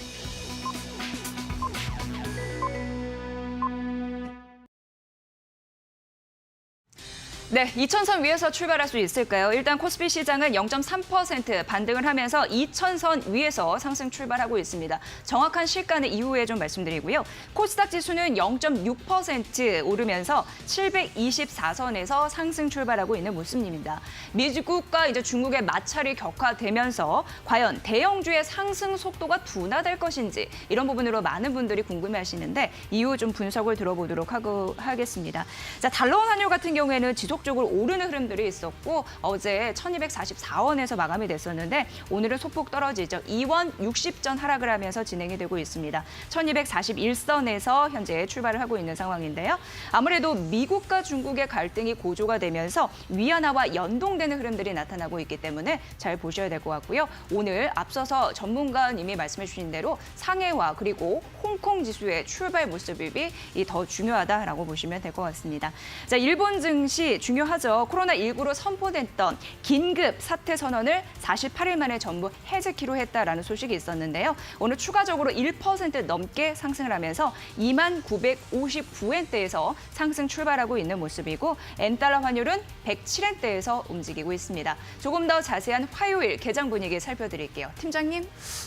네, 2,000선 위에서 출발할 수 있을까요? 일단 코스피 시장은 0.3% 반등을 하면서 2,000선 위에서 상승 출발하고 있습니다. 정확한 시가는 이후에 좀 말씀드리고요. 코스닥 지수는 0.6% 오르면서 724선에서 상승 출발하고 있는 모습입니다. 미국과 이제 중국의 마찰이 격화되면서 과연 대형주의 상승 속도가 둔화될 것인지 이런 부분으로 많은 분들이 궁금해하시는데 이후 좀 분석을 들어보도록 하겠습니다. 자, 달러 환율 같은 경우에는 지속적으로 오르는 흐름들이 있었고 어제 1244원에서 마감이 됐었는데 오늘은 소폭 떨어지죠. 2원 60전 하락을 하면서 진행이 되고 있습니다. 1241선에서 현재 출발을 하고 있는 상황인데요. 아무래도 미국과 중국의 갈등이 고조가 되면서 위안화와 연동되는 흐름들이 나타나고 있기 때문에 잘 보셔야 될 것 같고요. 오늘 앞서서 전문가님이 말씀해 주신 대로 상해와 그리고 홍콩 지수의 출발 모습이 더 중요하다라고 보시면 될 것 같습니다. 자, 일본 증시 중요하죠. 코로나19로 선포됐던 긴급 사태 선언을 48일 만에 전부 해제키로 했다라는 소식이 있었는데요. 오늘 추가적으로 1% 넘게 상승을 하면서 29,59엔대에서 상승 출발하고 있는 모습이고 엔달러 환율은 107엔대에서 움직이고 있습니다. 조금 더 자세한 화요일 개장 분위기 살펴드릴게요. 팀장님.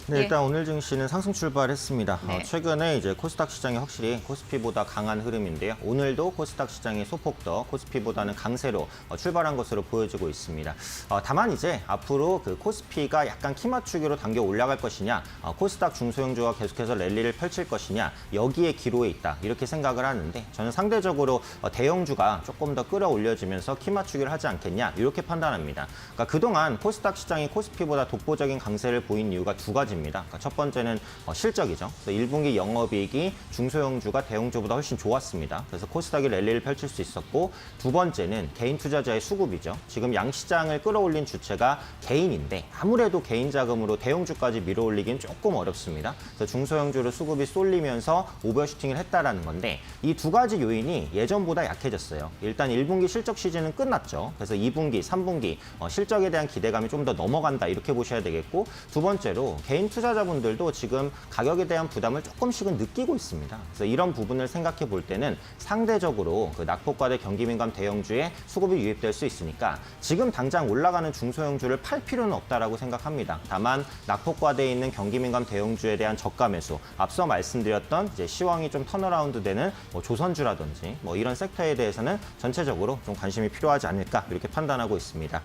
네, 예. 일단 오늘 증시는 상승 출발했습니다. 네. 최근에 이제 코스닥 시장이 확실히 코스피보다 강한 흐름인데요. 오늘도 코스닥 시장이 소폭 더 코스피보다는 강한 강세로 출발한 것으로 보여지고 있습니다. 다만 이제 앞으로 그 코스피가 약간 키 맞추기로 당겨 올라갈 것이냐, 코스닥 중소형주가 계속해서 랠리를 펼칠 것이냐, 여기에 기로에 있다 이렇게 생각을 하는데 저는 상대적으로 대형주가 조금 더 끌어올려지면서 키 맞추기를 하지 않겠냐 이렇게 판단합니다. 그러니까 그동안 코스닥 시장이 코스피보다 독보적인 강세를 보인 이유가 두 가지입니다. 그러니까 첫 번째는 실적이죠. 그래서 1분기 영업이익이 중소형주가 대형주보다 훨씬 좋았습니다. 그래서 코스닥이 랠리를 펼칠 수 있었고, 두 번째는 개인 투자자의 수급이죠. 지금 양시장을 끌어올린 주체가 개인인데 아무래도 개인 자금으로 대형주까지 밀어올리긴 조금 어렵습니다. 그래서 중소형주로 수급이 쏠리면서 오버슈팅을 했다라는 건데, 이 두 가지 요인이 예전보다 약해졌어요. 일단 1분기 실적 시즌은 끝났죠. 그래서 2분기, 3분기 실적에 대한 기대감이 좀 더 넘어간다 이렇게 보셔야 되겠고, 두 번째로 개인 투자자분들도 지금 가격에 대한 부담을 조금씩은 느끼고 있습니다. 그래서 이런 부분을 생각해 볼 때는 상대적으로 그 낙폭과대 경기민감 대형주에 수급이 유입될 수 있으니까 지금 당장 올라가는 중소형주를 팔 필요는 없다라고 생각합니다. 다만 낙폭과대에 있는 경기민감 대형주에 대한 저가 매수, 앞서 말씀드렸던 이제 시황이 좀 턴어라운드 되는 조선주라든지 이런 섹터에 대해서는 전체적으로 좀 관심이 필요하지 않을까 이렇게 판단하고 있습니다.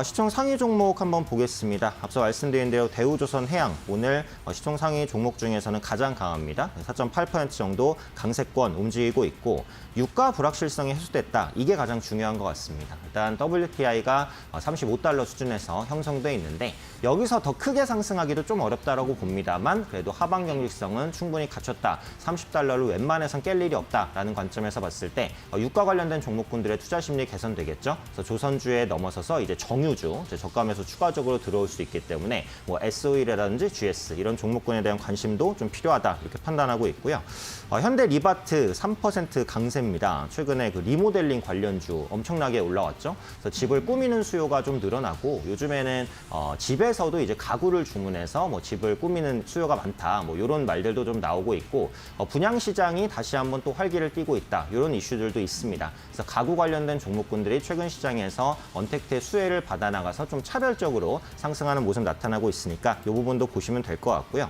시총 상위 종목 한번 보겠습니다. 앞서 말씀드린 대로 대우조선해양 오늘 시총 상위 종목 중에서는 가장 강합니다. 4.8% 정도 강세권 움직이고 있고, 유가 불확실성이 해소됐다. 이게 가장 중요한 것 같습니다. 일단 WTI가 35달러 수준에서 형성돼 있는데 여기서 더 크게 상승하기도 좀 어렵다라고 봅니다만, 그래도 하방 경직성은 충분히 갖췄다. 30달러를 웬만해선 깰 일이 없다라는 관점에서 봤을 때 유가 관련된 종목군들의 투자 심리 개선되겠죠. 그래서 조선주에 넘어서서 이제 정유주, 이제 저가에서 추가적으로 들어올 수 있기 때문에 S-OIL이라든지 GS 이런 종목군에 대한 관심도 좀 필요하다 이렇게 판단하고 있고요. 현대 리바트 3% 강세입니다. 최근에 그 리모델링 관련주 엄청나게 올라왔죠. 그래서 집을 꾸미는 수요가 좀 늘어나고, 요즘에는 집에서도 이제 가구를 주문해서 집을 꾸미는 수요가 많다. 이런 말들도 좀 나오고 있고, 분양 시장이 다시 한번 또 활기를 띠고 있다. 이런 이슈들도 있습니다. 그래서 가구 관련된 종목군들이 최근 시장에서 언택트의 수혜를 받아 나가서 좀 차별적으로 상승하는 모습 나타나고 있으니까 이 부분도 보시면 될 것 같고요.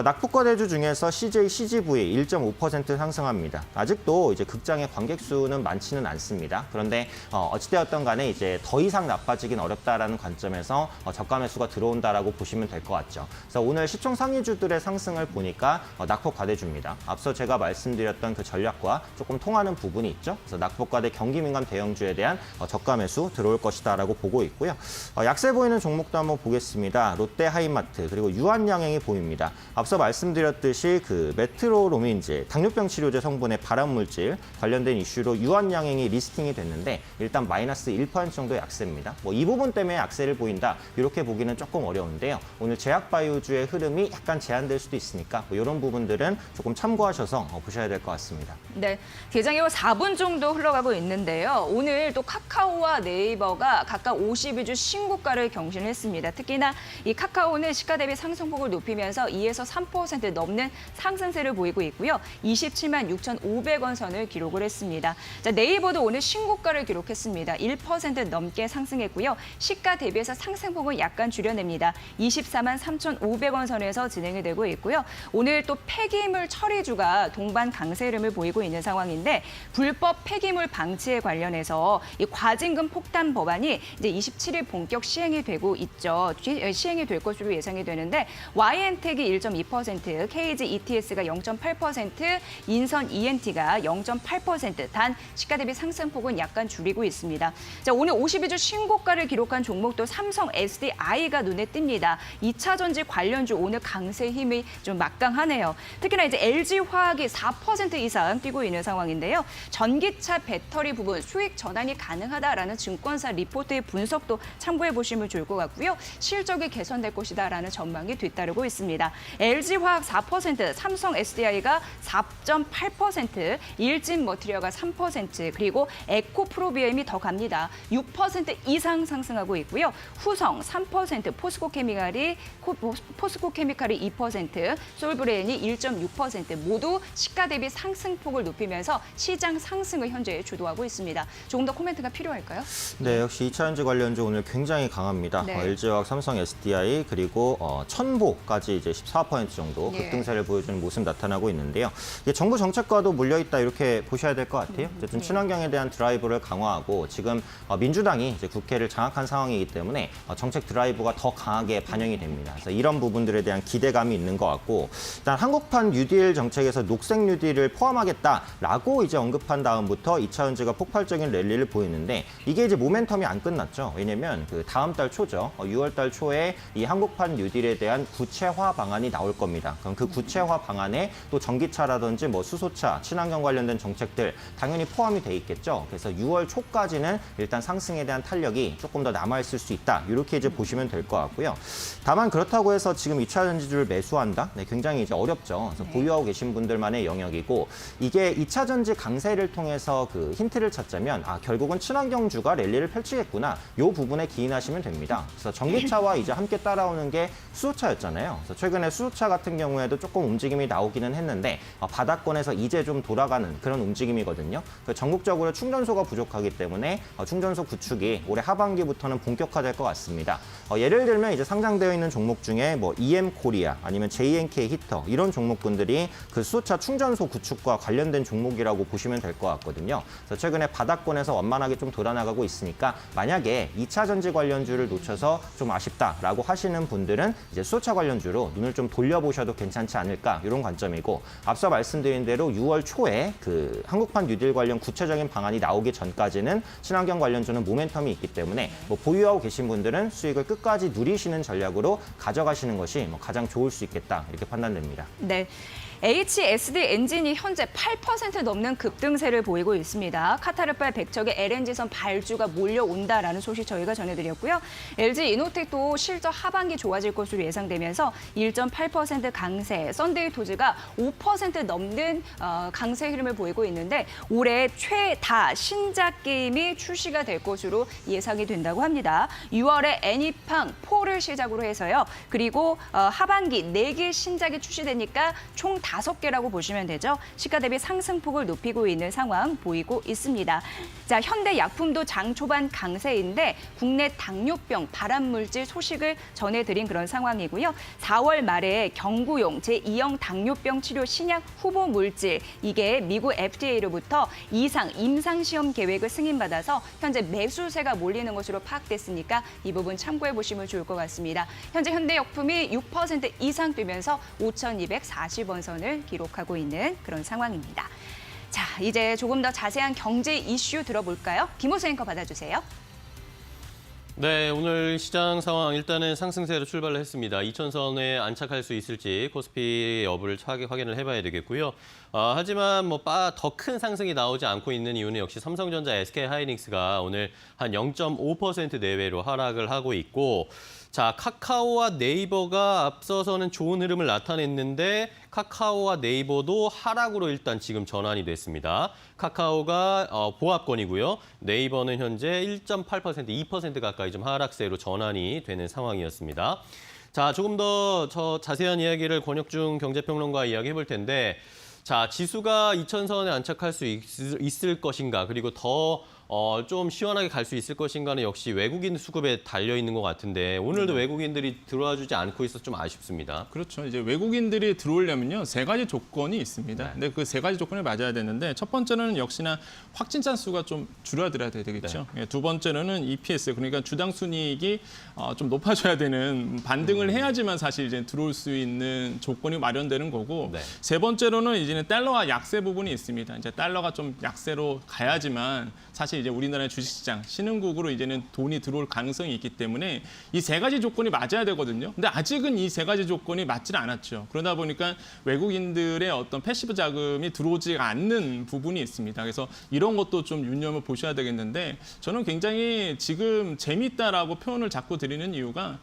낙폭과대주 중에서 CJ, CGV 1.5% 상승합니다. 아직도 이제 극장의 관객 수는 많지는 않습니다. 그런데 어찌되었던 간에 이제 더 이상 나빠지긴 어렵다라는 관점에서 저가 매수가 들어온다라고 보시면 될 것 같죠. 그래서 오늘 시총 상위주들의 상승을 보니까 낙폭과대주입니다. 앞서 제가 말씀드렸던 그 전략과 조금 통하는 부분이 있죠. 그래서 낙폭과대 경기민감 대형주에 대한 저가 매수 들어올 것이다라고 보고 있고요. 약세 보이는 종목도 한번 보겠습니다. 롯데 하이마트 그리고 유한양행이 보입니다. 앞서 말씀드렸듯이 그 메트로로민제 당뇨병 치료제 성분의 발암물질 관련된 이슈로 유한양행이 리스팅이 됐는데 일단 마이너스 1% 정도 약세입니다. 이 부분 때문에 약세를 보인다 이렇게 보기는 조금 어려운데요. 오늘 제약바이오주의 흐름이 약간 제한될 수도 있으니까 이런 부분들은 조금 참고하셔서 보셔야 될 것 같습니다. 네, 대장이 4분 정도 흘러가고 있는데요. 오늘 또 카카오와 네이버가 각각 52주 신고가를 경신했습니다. 특히나 이 카카오는 시가 대비 상승폭을 높이면서 2에서 3% 넘는 상승세를 보이고 있고요. 27만 6,500원 선을 기록을 했습니다. 자, 네이버도 오늘 신고가를 기록했습니다. 1% 넘게 상승했고요. 시가 대비해서 상승폭은 약간 줄여냅니다. 24만 3,500원 선에서 진행이 되고 있고요. 오늘 또 폐기물 처리주가 동반 강세 흐름을 보이고 있는 상황인데, 불법 폐기물 방치에 관련해서 이 과징금 폭탄 법안이 이제 27일 본격 시행이 되고 있죠. 시행이 될 것으로 예상이 되는데, YN택이 1.2%, KG ETS가 0.8%, 인선 ENT가 0.8%, 단 시가 대비 상승폭은 약간 줄이고 있습니다. 자, 오늘 52주 신고가를 기록한 종목도 삼성 SDI가 눈에 띕니다. 2차 전지 관련주 오늘 강세 힘이 좀 막강하네요. 특히나 이제 LG화학이 4% 이상 뛰고 있는 상황인데요. 전기차 배터리 부분 수익 전환이 가능하다라는 증권사 리포트의 분석도 참고해 보시면 좋을 것 같고요. 실적이 개선될 것이다라는 전망이 뒤따르고 있습니다. LG화학 4%, 삼성 SDI가 4.8%, 일진머티리얼가 3%, 그리고 에코프로비엠이 더 갑니다. 6% 이상 상승하고 있고요. 후성 3%, 포스코케미칼이 2%, 솔브레인이 1.6% 모두 시가 대비 상승폭을 높이면서 시장 상승을 현재 주도하고 있습니다. 조금 더 코멘트가 필요할까요? 네, 역시 2차전지 관련주 오늘 굉장히 강합니다. 네. LG화학, 삼성 SDI 그리고 천보까지 이제 14% 정도 예. 급등세를 보여주는 모습 나타나고 있는데요. 있는데요. 이게 정부 정책과도 물려있다 이렇게 보셔야 될 것 같아요. 어쨌든 친환경에 대한 드라이브를 강화하고 지금 민주당이 이제 국회를 장악한 상황이기 때문에 정책 드라이브가 더 강하게 반영이 됩니다. 그래서 이런 부분들에 대한 기대감이 있는 것 같고 일단 한국판 뉴딜 정책에서 녹색 뉴딜을 포함하겠다라고 이제 언급한 다음부터 2차 전지가 폭발적인 랠리를 보이는데 이게 이제 모멘텀이 안 끝났죠. 왜냐면 그 다음 달 초죠. 6월 달 초에 이 한국판 뉴딜에 대한 구체화 방안이 나올 겁니다. 그럼 그 구체화 방안에 또 전기차라든지 뭐 수소차, 친환경 관련된 정책들 당연히 포함이 돼 있겠죠. 그래서 6월 초까지는 일단 상승에 대한 탄력이 조금 더 남아있을 수 있다. 이렇게 이제 보시면 될 것 같고요. 다만 그렇다고 해서 지금 2차 전지주를 매수한다? 네, 굉장히 이제 어렵죠. 그래서 보유하고 계신 분들만의 영역이고 이게 2차 전지 강세를 통해서 그 힌트를 찾자면 결국은 친환경주가 랠리를 펼치겠구나. 이 부분에 기인하시면 됩니다. 그래서 전기차와 이제 함께 따라오는 게 수소차였잖아요. 그래서 최근에 수소차 같은 경우에도 조금 움직임이 나오기는 했는데 바닥권에서 이제 좀 돌아가는 그런 움직임이거든요. 전국적으로 충전소가 부족하기 때문에 충전소 구축이 올해 하반기부터는 본격화될 것 같습니다. 예를 들면 이제 상장되어 있는 종목 중에 뭐 EM 코리아 아니면 JNK 히터 이런 종목군들이 그 수소차 충전소 구축과 관련된 종목이라고 보시면 될 것 같거든요. 그래서 최근에 바닥권에서 완만하게 좀 돌아나가고 있으니까 만약에 2차 전지 관련주를 놓쳐서 좀 아쉽다라고 하시는 분들은 이제 수소차 관련주로 눈을 좀 돌려보셔도 괜찮지 않을까 이런 관점이고 앞서 말씀드린 대로 6월 초에 그 한국판 뉴딜 관련 구체적인 방안이 나오기 전까지는 친환경 관련주는 모멘텀이 있기 때문에 뭐 보유하고 계신 분들은 수익을 끝까지 누리시는 전략으로 가져가시는 것이 뭐 가장 좋을 수 있겠다 이렇게 판단됩니다. 네. HSD 엔진이 현재 8% 넘는 급등세를 보이고 있습니다. 카타르발 100척의 LNG선 발주가 몰려온다라는 소식 저희가 전해드렸고요. LG 이노텍도 실적 하반기 좋아질 것으로 예상되면서 1.8% 강세, 썬데이토즈가 5% 넘는 강세 흐름을 보이고 있는데 올해 최다 신작 게임이 출시가 될 것으로 예상이 된다고 합니다. 6월에 애니팡 4를 시작으로 해서요. 그리고 하반기 4개 신작이 출시되니까 총 5개라고 보시면 되죠. 시가 대비 상승폭을 높이고 있는 상황 보이고 있습니다. 자, 현대약품도 장 초반 강세인데 국내 당뇨병 발암물질 소식을 전해드린 그런 상황이고요. 4월 말에 경구용 제2형 당뇨병 치료 신약 후보 물질 이게 미국 FDA로부터 이상 임상시험 계획을 승인받아서 현재 매수세가 몰리는 것으로 파악됐으니까 이 부분 참고해 보시면 좋을 것 같습니다. 현재 현대약품이 6% 이상 뛰면서 5,240원 선을 기록하고 있는 그런 상황입니다. 자, 이제 조금 더 자세한 경제 이슈 들어볼까요? 김호수 앵커 받아주세요. 네, 오늘 시장 상황 일단은 상승세로 출발을 했습니다. 2,000선에 안착할 수 있을지 코스피 여부를 확인을 해봐야 되겠고요. 하지만 뭐 더 큰 상승이 나오지 않고 있는 이유는 역시 삼성전자, SK하이닉스가 오늘 한 0.5% 내외로 하락을 하고 있고 자, 카카오와 네이버가 앞서서는 좋은 흐름을 나타냈는데 카카오와 네이버도 하락으로 일단 지금 전환이 됐습니다. 카카오가 보합권이고요. 네이버는 현재 1.8%, 2% 가까이 좀 하락세로 전환이 되는 상황이었습니다. 자, 조금 더 자세한 이야기를 권혁중 경제평론가와 이야기해볼 텐데 자, 지수가 2,000선에 안착할 수 있을 것인가 그리고 더 좀 시원하게 갈 수 있을 것인가는 역시 외국인 수급에 달려 있는 것 같은데 오늘도 외국인들이 들어와 주지 않고 있어서 좀 아쉽습니다. 그렇죠. 이제 외국인들이 들어오려면요 3가지 조건이 있습니다. 네. 근데 그 3가지 조건을 맞아야 되는데 첫 번째는 역시나 확진자 수가 좀 줄어들어야 되겠죠. 네. 두 번째는 EPS 그러니까 주당 순이익이 좀 높아져야 되는 반등을 해야지만 사실 이제 들어올 수 있는 조건이 마련되는 거고 네. 세 번째로는 이제는 달러와 약세 부분이 있습니다. 이제 달러가 좀 약세로 가야지만 사실 이제 우리나라의 주식시장 신흥국으로 이제는 돈이 들어올 가능성이 있기 때문에 이 3가지 조건이 맞아야 되거든요. 근데 아직은 이 3가지 조건이 맞지는 않았죠. 그러다 보니까 외국인들의 어떤 패시브 자금이 들어오지 않는 부분이 있습니다. 그래서 이런 것도 좀 눈여겨 보셔야 되겠는데 저는 굉장히 지금 재미있다라고 표현을 자꾸 드리는 이유가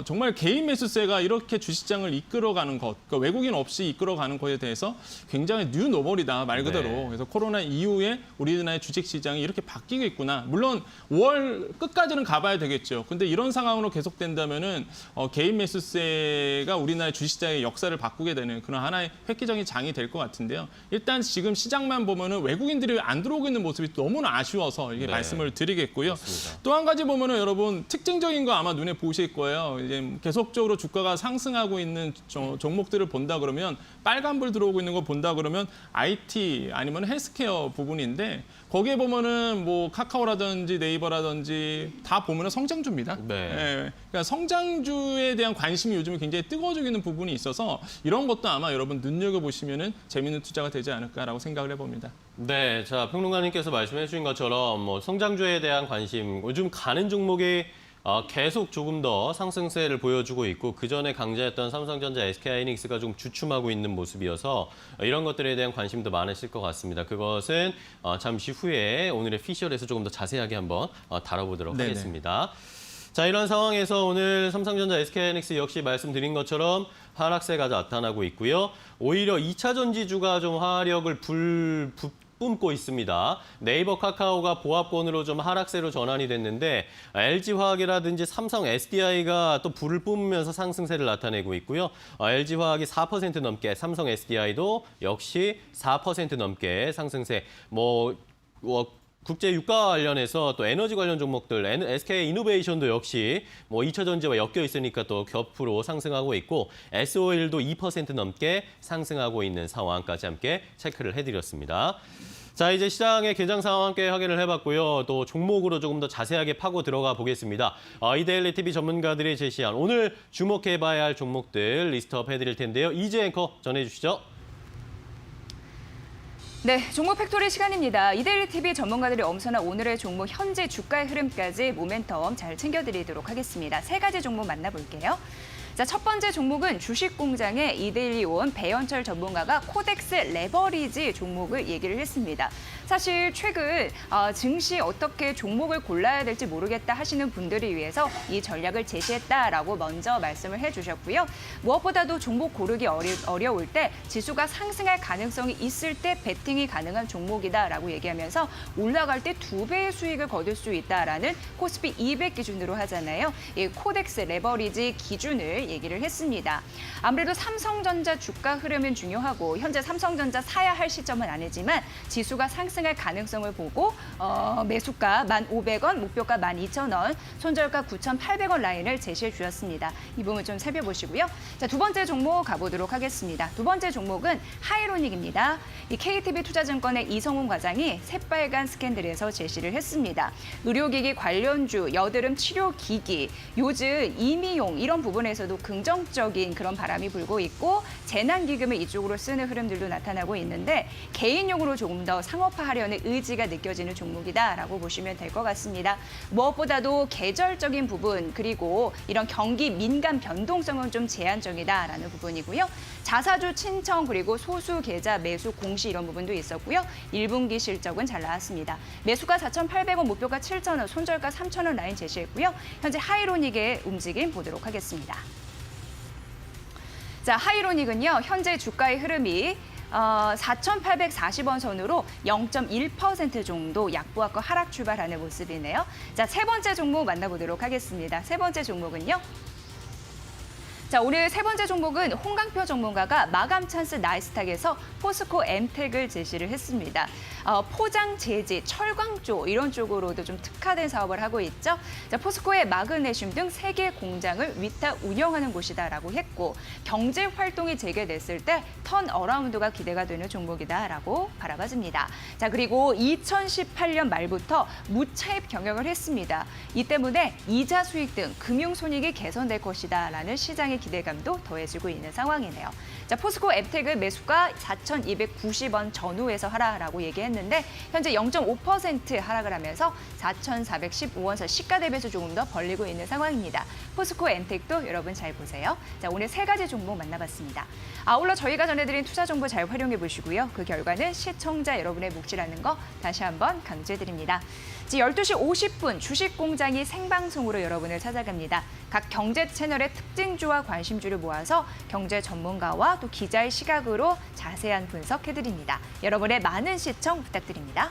정말 개인 매수세가 이렇게 주식시장을 이끌어가는 것, 그러니까 외국인 없이 이끌어가는 것에 대해서 굉장히 뉴노멀이다 말 그대로. 네. 그래서 코로나 이후에 우리나라의 주식시장이 이렇게 바뀌겠구나. 물론 5월 끝까지는 가봐야 되겠죠. 근데 이런 상황으로 계속된다면은 개인 매수세가 우리나라의 주식시장의 역사를 바꾸게 되는 그런 하나의 획기적인 장이 될 것 같은데요. 일단 지금 시장만 보면은 외국인들이 안 들어오고 있는 모습이 너무나 아쉬워서 이게 네. 말씀을 드리겠고요. 그렇습니다. 또 한 가지 보면은 여러분 특징적인 거 아마 눈에 보실 거예요. 있어요. 이제 계속적으로 주가가 상승하고 있는 종목들을 본다 그러면 빨간불 들어오고 있는 거 본다 그러면 IT 아니면 헬스케어 부분인데 거기에 보면은 뭐 카카오라든지 네이버라든지 다 보면은 성장주입니다. 네. 예, 그러니까 성장주에 대한 관심이 요즘에 굉장히 뜨거워지고 있는 부분이 있어서 이런 것도 아마 여러분 눈여겨보시면은 재밌는 투자가 되지 않을까라고 생각을 해봅니다. 네, 자 평론가님께서 말씀해 주신 것처럼 뭐 성장주에 대한 관심, 요즘 가는 종목이 계속 조금 더 상승세를 보여주고 있고 그 전에 강자였던 삼성전자, SK하이닉스가 좀 주춤하고 있는 모습이어서 이런 것들에 대한 관심도 많으실 것 같습니다. 그것은 잠시 후에 오늘의 피셜에서 조금 더 자세하게 한번 다뤄보도록 네네. 하겠습니다. 자, 이런 상황에서 오늘 삼성전자, SK하이닉스 역시 말씀드린 것처럼 하락세가 나타나고 있고요. 오히려 2차 전지주가 좀 화력을 뿜고 있습니다. 네이버, 카카오가 보합권으로 좀 하락세로 전환이 됐는데 LG화학이라든지 삼성 SDI가 또 불을 뿜으면서 상승세를 나타내고 있고요. LG화학이 4% 넘게, 삼성 SDI도 역시 4% 넘게 상승세. 국제 유가 관련해서 또 에너지 관련 종목들, SK 이노베이션도 역시 뭐 2차 전지와 엮여 있으니까 또 겹으로 상승하고 있고 SO일도 2% 넘게 상승하고 있는 상황까지 함께 체크를 해드렸습니다. 자, 이제 시장의 개장 상황 함께 확인을 해봤고요. 또 종목으로 조금 더 자세하게 파고 들어가 보겠습니다. 이데일리 TV 전문가들이 제시한 오늘 주목해봐야 할 종목들 리스트업 해드릴 텐데요. 이재 앵커 전해주시죠. 네, 종목 팩토리 시간입니다. 이데일리 TV 전문가들이 엄선한 오늘의 종목 현재 주가의 흐름까지 모멘텀 잘 챙겨드리도록 하겠습니다. 세 가지 종목 만나볼게요. 자, 첫 번째 종목은 주식공장의 이데일리 온 배현철 전문가가 코덱스 레버리지 종목을 얘기를 했습니다. 사실 최근 증시 어떻게 종목을 골라야 될지 모르겠다 하시는 분들을 위해서 이 전략을 제시했다라고 먼저 말씀을 해주셨고요. 무엇보다도 종목 고르기 어려울 때 지수가 상승할 가능성이 있을 때 베팅이 가능한 종목이다라고 얘기하면서 올라갈 때 2배의 수익을 거둘 수 있다라는 코스피 200 기준으로 하잖아요. 이 코덱스 레버리지 기준을 얘기를 했습니다. 아무래도 삼성전자 주가 흐름은 중요하고 현재 삼성전자 사야 할 시점은 아니지만 지수가 상승할 가능성을 보고 매수가 1,500원, 목표가 12,000원, 손절가 9,800원 라인을 제시해 주셨습니다. 이 부분 좀 살펴보시고요. 자, 두 번째 종목 가보도록 하겠습니다. 두 번째 종목은 하이로닉입니다. 이 KTB 투자증권의 이성훈 과장이 새빨간 스캔들에서 제시를 했습니다. 의료기기 관련주, 여드름 치료기기, 요즘 임의용 이런 부분에서도 긍정적인 그런 바람이 불고 있고 재난기금을 이쪽으로 쓰는 흐름들도 나타나고 있는데 개인용으로 조금 더 상업화하려는 의지가 느껴지는 종목이다라고 보시면 될 것 같습니다. 무엇보다도 계절적인 부분 그리고 이런 경기 민감 변동성은 좀 제한적이다라는 부분이고요. 자사주 친청 그리고 소수 계좌 매수 공시 이런 부분도 있었고요. 1분기 실적은 잘 나왔습니다. 매수가 4,800원, 목표가 7,000원, 손절가 3,000원 라인 제시했고요. 현재 하이로닉의 움직임 보도록 하겠습니다. 자, 하이로닉은요, 현재 주가의 흐름이 4,840원 선으로 0.1% 정도 약보합과 하락 출발하는 모습이네요. 자, 세 번째 종목 만나보도록 하겠습니다. 세 번째 종목은요. 자, 오늘 세 번째 종목은 홍강표 전문가가 마감 찬스 나이스탁에서 포스코 엠텍을 제시를 했습니다. 포장, 제지, 철광조 이런 쪽으로도 좀 특화된 사업을 하고 있죠. 자, 포스코의 마그네슘 등 3개 공장을 위탁 운영하는 곳이다라고 했고 경제 활동이 재개됐을 때 턴어라운드가 기대가 되는 종목이다라고 바라봐집니다. 자, 그리고 2018년 말부터 무차입 경영을 했습니다. 이 때문에 이자 수익 등 금융 손익이 개선될 것이다라는 시장의 기대감도 더해지고 있는 상황이네요. 자, 포스코 엠텍은 매수가 4,290원 전후에서 하라라고 얘기했는데 현재 0.5% 하락을 하면서 4,415원선 시가 대비해서 조금 더 벌리고 있는 상황입니다. 포스코 엠텍도 여러분 잘 보세요. 자, 오늘 세 가지 종목 만나봤습니다. 아울러 저희가 전해드린 투자 정보 잘 활용해 보시고요. 그 결과는 시청자 여러분의 몫이라는 거 다시 한번 강조해드립니다. 12시 50분 주식공장이 생방송으로 여러분을 찾아갑니다. 각 경제 채널의 특징주와 관심주를 모아서 경제 전문가와 또 기자의 시각으로 자세한 분석해드립니다. 여러분의 많은 시청 부탁드립니다.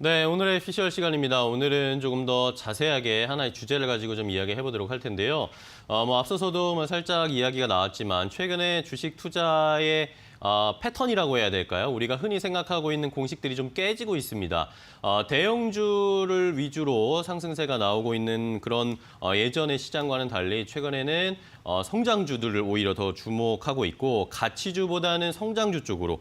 네, 오늘의 피셜 시간입니다. 오늘은 조금 더 자세하게 하나의 주제를 가지고 좀 이야기해 보도록 할 텐데요. 앞서서도 살짝 이야기가 나왔지만 최근에 주식 투자의 패턴이라고 해야 될까요? 우리가 흔히 생각하고 있는 공식들이 좀 깨지고 있습니다. 대형주를 위주로 상승세가 나오고 있는 그런 예전의 시장과는 달리 최근에는 성장주들을 오히려 더 주목하고 있고 가치주보다는 성장주 쪽으로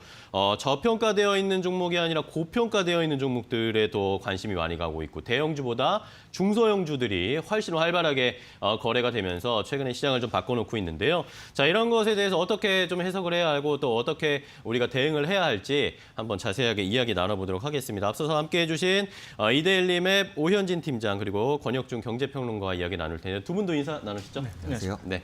저평가되어 있는 종목이 아니라 고평가되어 있는 종목들에 더 관심이 많이 가고 있고 대형주보다 중소형주들이 훨씬 활발하게 거래가 되면서 최근에 시장을 좀 바꿔놓고 있는데요. 자, 이런 것에 대해서 어떻게 좀 해석을 해야 하고 또 어떻게 우리가 대응을 해야 할지 한번 자세하게 이야기 나눠보도록 하겠습니다. 앞서서 함께해 주신 이데일리맵 오현진 팀장 그리고 권혁중 경제평론가와 이야기 나눌 텐데 두 분도 인사 나누시죠? 네. 안녕하세요. 네.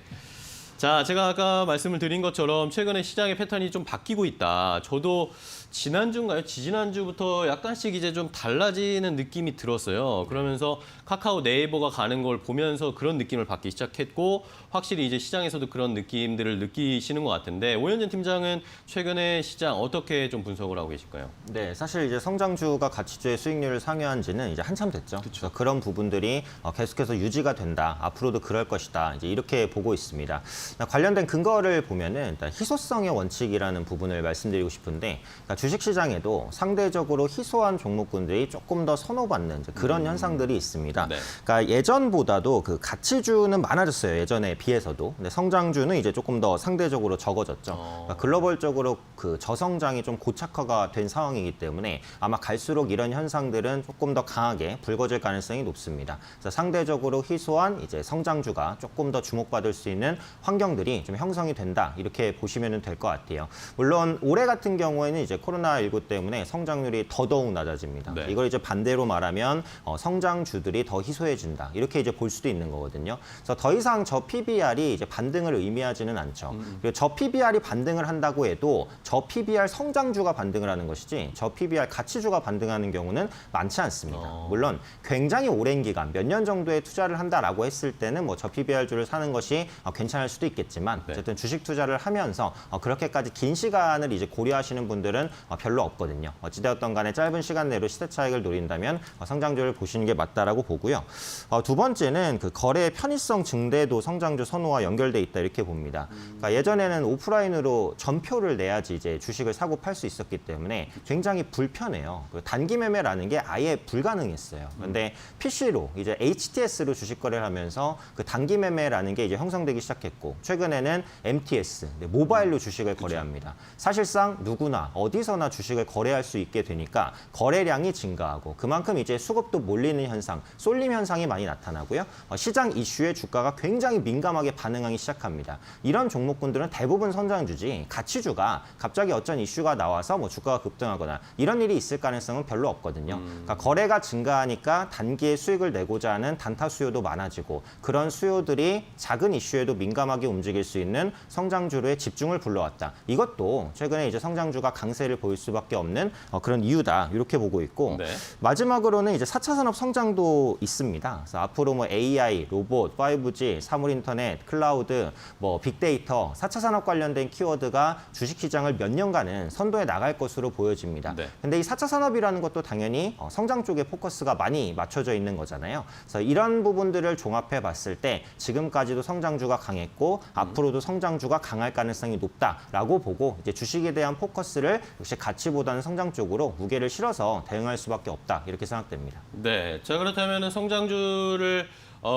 자, 제가 아까 말씀을 드린 것처럼 최근에 시장의 패턴이 좀 바뀌고 있다. 저도 지난주인가요? 지지난주부터 약간씩 이제 좀 달라지는 느낌이 들었어요. 그러면서 카카오 네이버가 가는 걸 보면서 그런 느낌을 받기 시작했고 확실히 이제 시장에서도 그런 느낌들을 느끼시는 것 같은데 오현진 팀장은 최근에 시장 어떻게 좀 분석을 하고 계실까요? 네, 사실 이제 성장주가 가치주의 수익률을 상회한 지는 이제 한참 됐죠. 그래서 그런 부분들이 계속해서 유지가 된다. 앞으로도 그럴 것이다. 이제 이렇게 보고 있습니다. 관련된 근거를 보면은 일단 희소성의 원칙이라는 부분을 말씀드리고 싶은데 그러니까 주식시장에도 상대적으로 희소한 종목군들이 조금 더 선호받는 이제 그런 현상들이 있습니다. 네. 그러니까 예전보다도 그 가치주는 많아졌어요. 예전에 비해서도. 근데 성장주는 이제 조금 더 상대적으로 적어졌죠. 그러니까 글로벌적으로 그 저성장이 좀 고착화가 된 상황이기 때문에 아마 갈수록 이런 현상들은 조금 더 강하게 불거질 가능성이 높습니다. 그래서 상대적으로 희소한 이제 성장주가 조금 더 주목받을 수 있는 환경들이 좀 형성이 된다. 이렇게 보시면 될 것 같아요. 물론 올해 같은 경우에는 이제 코로나19 때문에 성장률이 더더욱 낮아집니다. 네. 이걸 이제 반대로 말하면 성장주들이 더 희소해진다. 이렇게 이제 볼 수도 있는 거거든요. 그래서 더 이상 저 PBR이 이제 반등을 의미하지는 않죠. 그리고 저 PBR이 반등을 한다고 해도 저 PBR 성장주가 반등을 하는 것이지 저 PBR 가치주가 반등하는 경우는 많지 않습니다. 물론 굉장히 오랜 기간, 몇 년 정도의 투자를 한다라고 했을 때는 뭐 저 PBR주를 사는 것이 괜찮을 수도 있겠지만 어쨌든 주식 투자를 하면서 그렇게까지 긴 시간을 이제 고려하시는 분들은 별로 없거든요. 어찌되었던 간에 짧은 시간 내로 시세 차익을 노린다면 성장주를 보시는 게 맞다라고 보고요. 두 번째는 그 거래의 편의성 증대도 성장주 선호와 연결돼 있다 이렇게 봅니다. 그러니까 예전에는 오프라인으로 전표를 내야지 이제 주식을 사고 팔 수 있었기 때문에 굉장히 불편해요. 단기 매매라는 게 아예 불가능했어요. 그런데 PC로 이제 HTS로 주식 거래를 하면서 그 단기 매매라는 게 이제 형성되기 시작했고 최근에는 MTS, 모바일로 주식을 거래합니다. 사실상 누구나 어디서나 주식을 거래할 수 있게 되니까 거래량이 증가하고 그만큼 이제 수급도 몰리는 현상, 쏠림 현상이 많이 나타나고요. 시장 이슈에 주가가 굉장히 민감하게 반응하기 시작합니다. 이런 종목군들은 대부분 성장주지 가치주가 갑자기 어쩐 이슈가 나와서 뭐 주가가 급등하거나 이런 일이 있을 가능성은 별로 없거든요. 그러니까 거래가 증가하니까 단기에 수익을 내고자 하는 단타 수요도 많아지고 그런 수요들이 작은 이슈에도 민감하게 움직일 수 있는 성장주로의 집중을 불러왔다. 이것도 최근에 이제 성장주가 강세를 보일 수밖에 없는 그런 이유다. 이렇게 보고 있고 네. 마지막으로는 이제 4차 산업 성장도 있습니다. 그래서 앞으로 뭐 AI, 로봇, 5G, 사물인터넷, 클라우드, 뭐 빅데이터, 4차 산업 관련된 키워드가 주식시장을 몇 년간은 선도해 나갈 것으로 보여집니다. 네. 근데 이 4차 산업이라는 것도 당연히 성장 쪽에 포커스가 많이 맞춰져 있는 거잖아요. 그래서 이런 부분들을 종합해 봤을 때 지금까지도 성장주가 강했고 앞으로도 성장주가 강할 가능성이 높다라고 보고 이제 주식에 대한 포커스를 역시 가치보다는 성장 쪽으로 무게를 실어서 대응할 수밖에 없다 이렇게 생각됩니다. 네. 자, 그렇다면 성장주를